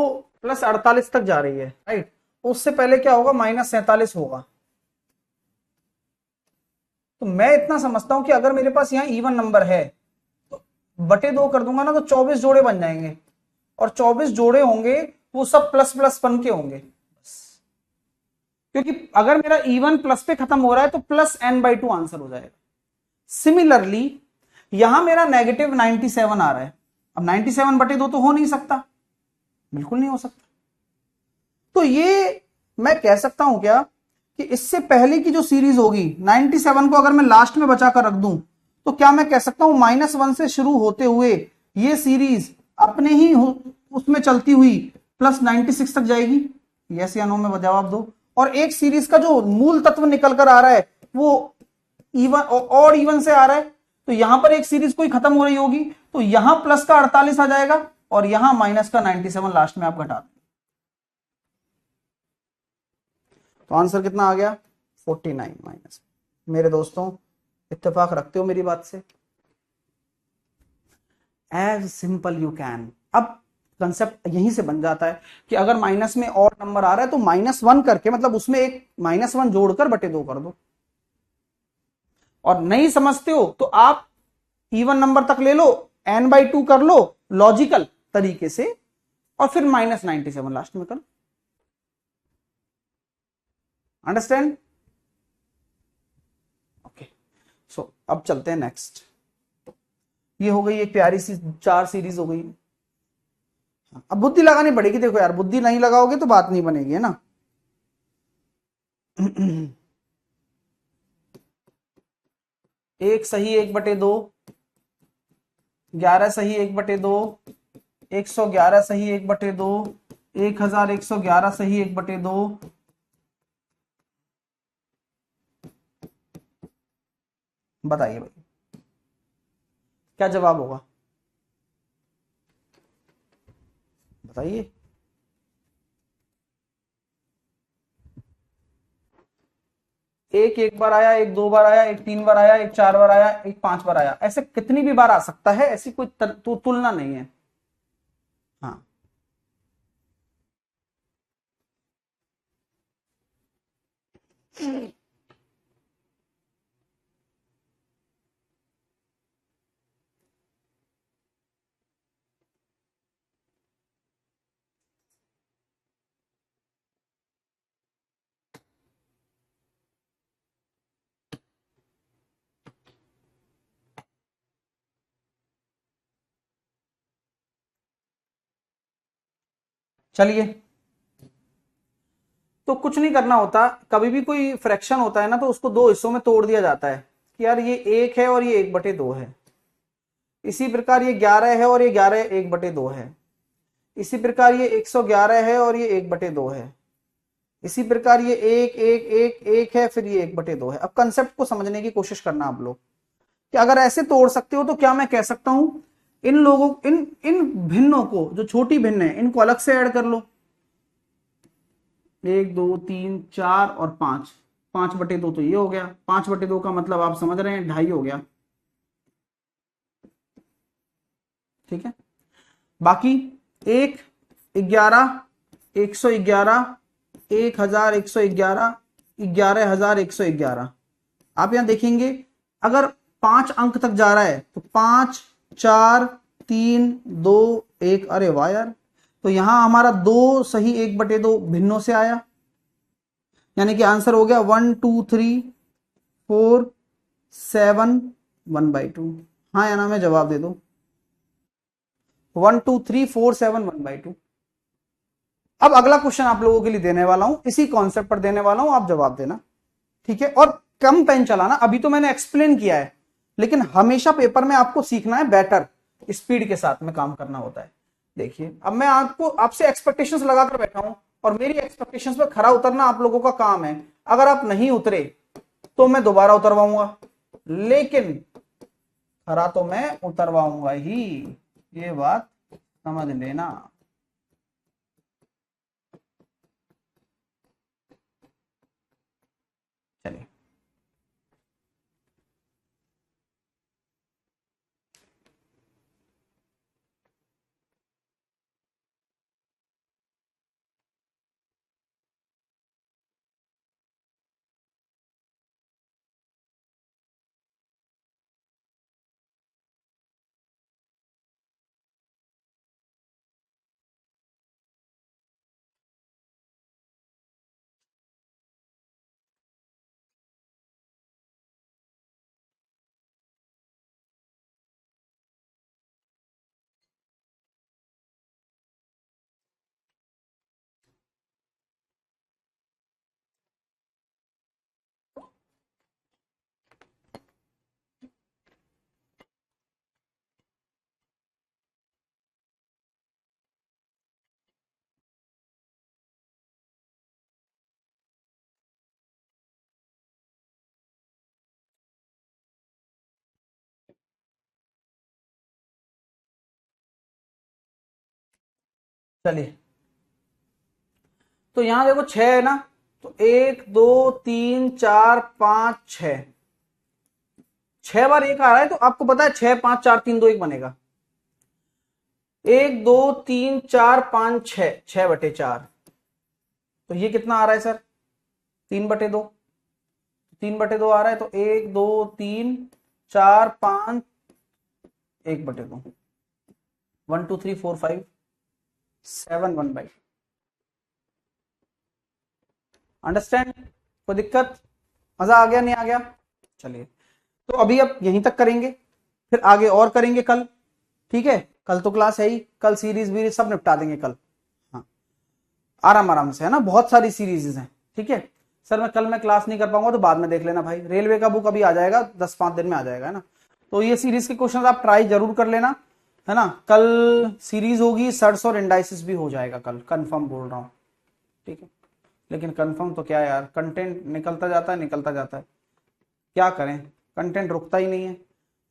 +48 तक जा रही है, राइट। उससे पहले क्या होगा, -47 होगा। तो मैं इतना समझता हूं कि अगर मेरे पास यहाँ इवन नंबर है तो /2 कर दूंगा ना, तो 24 जोड़े बन जाएंगे, और 24 जोड़े होंगे वो सब प्लस प्लस बन के होंगे। क्योंकि अगर मेरा इवन प्लस पे खत्म हो रहा है तो +n/2 आंसर हो जाएगा। सिमिलरली यहां मेरा -97 आ रहा है। अब 97/2 तो हो नहीं सकता, बिल्कुल नहीं हो सकता। तो ये मैं कह सकता हूं क्या कि इससे पहले की जो सीरीज होगी 97 को अगर मैं लास्ट में बचा कर रख दूं, तो क्या मैं कह सकता हूं -1 से शुरू होते हुए ये सीरीज अपने ही उसमें चलती हुई प्लस 96 तक जाएगी, यस या नो में जवाब दो। और एक सीरीज का जो मूल तत्व निकल कर आ रहा है वो इवन और इवन से आ रहा है, तो यहां पर एक सीरीज कोई खत्म हो रही होगी, तो यहां प्लस का 48 आ जाएगा और यहां माइनस का 97 लास्ट में आप घटा दें, तो आंसर कितना आ गया 49 माइनस। मेरे दोस्तों इत्तेफाक रखते हो मेरी बात से? As simple you can. अब कंसेप्ट यहीं से बन जाता है कि अगर माइनस में और नंबर आ रहा है तो -1 करके, मतलब उसमें एक -1 जोड़कर बटे 2 कर दो। और नहीं समझते हो तो आप इवन नंबर तक ले लो, n/2 कर लो लॉजिकल तरीके से, और फिर -97 लास्ट में कर। अंडरस्टैंड? ओके, सो अब चलते हैं नेक्स्ट। ये हो गई एक प्यारी सी 4 सीरीज हो गई। अब बुद्धि लगानी पड़ेगी, देखो यार बुद्धि नहीं लगाओगे तो बात नहीं बनेगी, है ना। एक सही 1/2, 11 सही 1/2, 111 सही 1/2, 1111 सही 1/2, बताइए भाई क्या जवाब होगा, बताइए। एक बार आया, एक 2 बार आया, एक 3 बार आया, एक 4 बार आया, एक 5 बार आया, ऐसे कितनी भी बार आ सकता है, ऐसी कोई तुलना नहीं है। हाँ, चलिए, तो कुछ नहीं करना होता, कभी भी कोई फ्रैक्शन होता है ना तो उसको दो हिस्सों में तोड़ दिया जाता है कि यार ये 1 है और ये 1/2 है। इसी प्रकार ये 11 है और ये 11 1/2 है। इसी प्रकार ये 111 है और ये 1/2 है। इसी प्रकार ये 1 1 1 1 है, फिर ये 1/2 है। अब कंसेप्ट को समझने की कोशिश करना आप लोग कि अगर ऐसे तोड़ सकते हो तो क्या मैं कह सकता हूं इन लोगों इन इन भिन्नों को, जो छोटी भिन्न है, इनको अलग से ऐड कर लो। 1 2 3 4 और 5, 5/2 तो ये हो गया, 5/2 का मतलब आप समझ रहे हैं 2.5 हो गया, ठीक है। बाकी 1 11 111 1111 11111, आप यहां देखेंगे अगर 5 अंक तक जा रहा है तो 5 4 3 2 1, अरे वाह यार, तो यहां हमारा 2 सही 1/2 भिन्नों से आया, यानी कि आंसर हो गया 1 2 3 4 7 1/2। हाँ या ना में जवाब दे दो, 1 2 3 4 7 1/2। अब अगला क्वेश्चन आप लोगों के लिए देने वाला हूं, इसी कॉन्सेप्ट पर देने वाला हूं, आप जवाब देना, ठीक है। और कम पेन चलाना, अभी तो मैंने एक्सप्लेन किया है, लेकिन हमेशा पेपर में आपको सीखना है बेटर स्पीड के साथ में काम करना होता है। देखिए अब मैं आपको आपसे एक्सपेक्टेशंस लगाकर बैठा हूं और मेरी एक्सपेक्टेशंस पर खरा उतरना आप लोगों का काम है। अगर आप नहीं उतरे तो मैं दोबारा उतरवाऊंगा, लेकिन खरा तो मैं उतरवाऊंगा ही, ये बात समझ लेना। चलिए। चलिए, तो यहां देखो 6 है ना, तो 1 2 3 4 5 6, 6 बार 1 आ रहा है, तो आपको पता है 6 5 4 3 2 1 बनेगा। 1 2 3 4 5 6, 6/4, तो ये कितना आ रहा है सर? 3/2, 3/2 आ रहा है, तो 1 2 3 4 5 1/2, 1 2 3 4 5 7 1/2। अंडरस्टैंड? कोई दिक्कत? मजा आ गया नहीं आ गया? चलिए, तो अभी अब यहीं तक करेंगे, फिर आगे और करेंगे कल, ठीक है? कल तो क्लास है ही, कल सीरीज वीरीज सब निपटा देंगे कल। हाँ, आराम आराम से, है ना, बहुत सारी सीरीज हैं, ठीक है? सर मैं क्लास नहीं कर पाऊंगा तो बाद में देख लेना भाई, रेलवे का बुक अभी आ जाएगा, 10-5 दिन में आ जाएगा, है ना? तो ये सीरीज के क्वेश्चन आप ट्राई जरूर कर लेना, है ना? कल सीरीज होगी, सर्ट्स और इंडाइसिस भी हो जाएगा कल, कंफर्म बोल रहा हूँ, ठीक है? लेकिन कंफर्म तो क्या यार, कंटेंट निकलता जाता है निकलता जाता है, क्या करें, कंटेंट रुकता ही नहीं है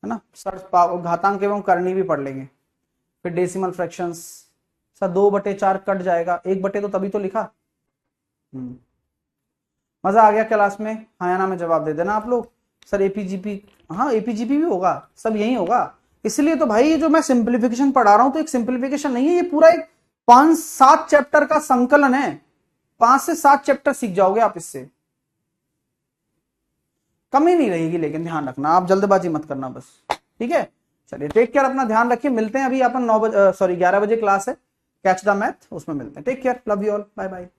ना? सर घातांक एवं करनी भी पढ़ लेंगे, फिर डेसिमल फ्रैक्शंस। सर 2/4 कट जाएगा, 1/2 तो तभी तो लिखा। मजा आ गया क्लास में? हाँ या ना में जवाब दे देना आप लोग। सर एपीजीपी, हाँ एपीजीपी भी होगा, सब यही होगा। इसलिए तो भाई ये जो मैं सिंप्लीफिकेशन पढ़ा रहा हूं, तो एक सिंप्लीफिकेशन नहीं है, ये पूरा एक 5-7 चैप्टर का संकलन है। 5 से 7 चैप्टर सीख जाओगे आप इससे, कमी नहीं रहेगी, लेकिन ध्यान रखना आप जल्दबाजी मत करना बस, ठीक है? चलिए, टेक केयर, अपना ध्यान रखिए, मिलते हैं अभी अपन 9 बजे, सॉरी 11 बजे क्लास है कैच द मैथ, उसमें मिलते हैं। Take care, love you all, bye bye.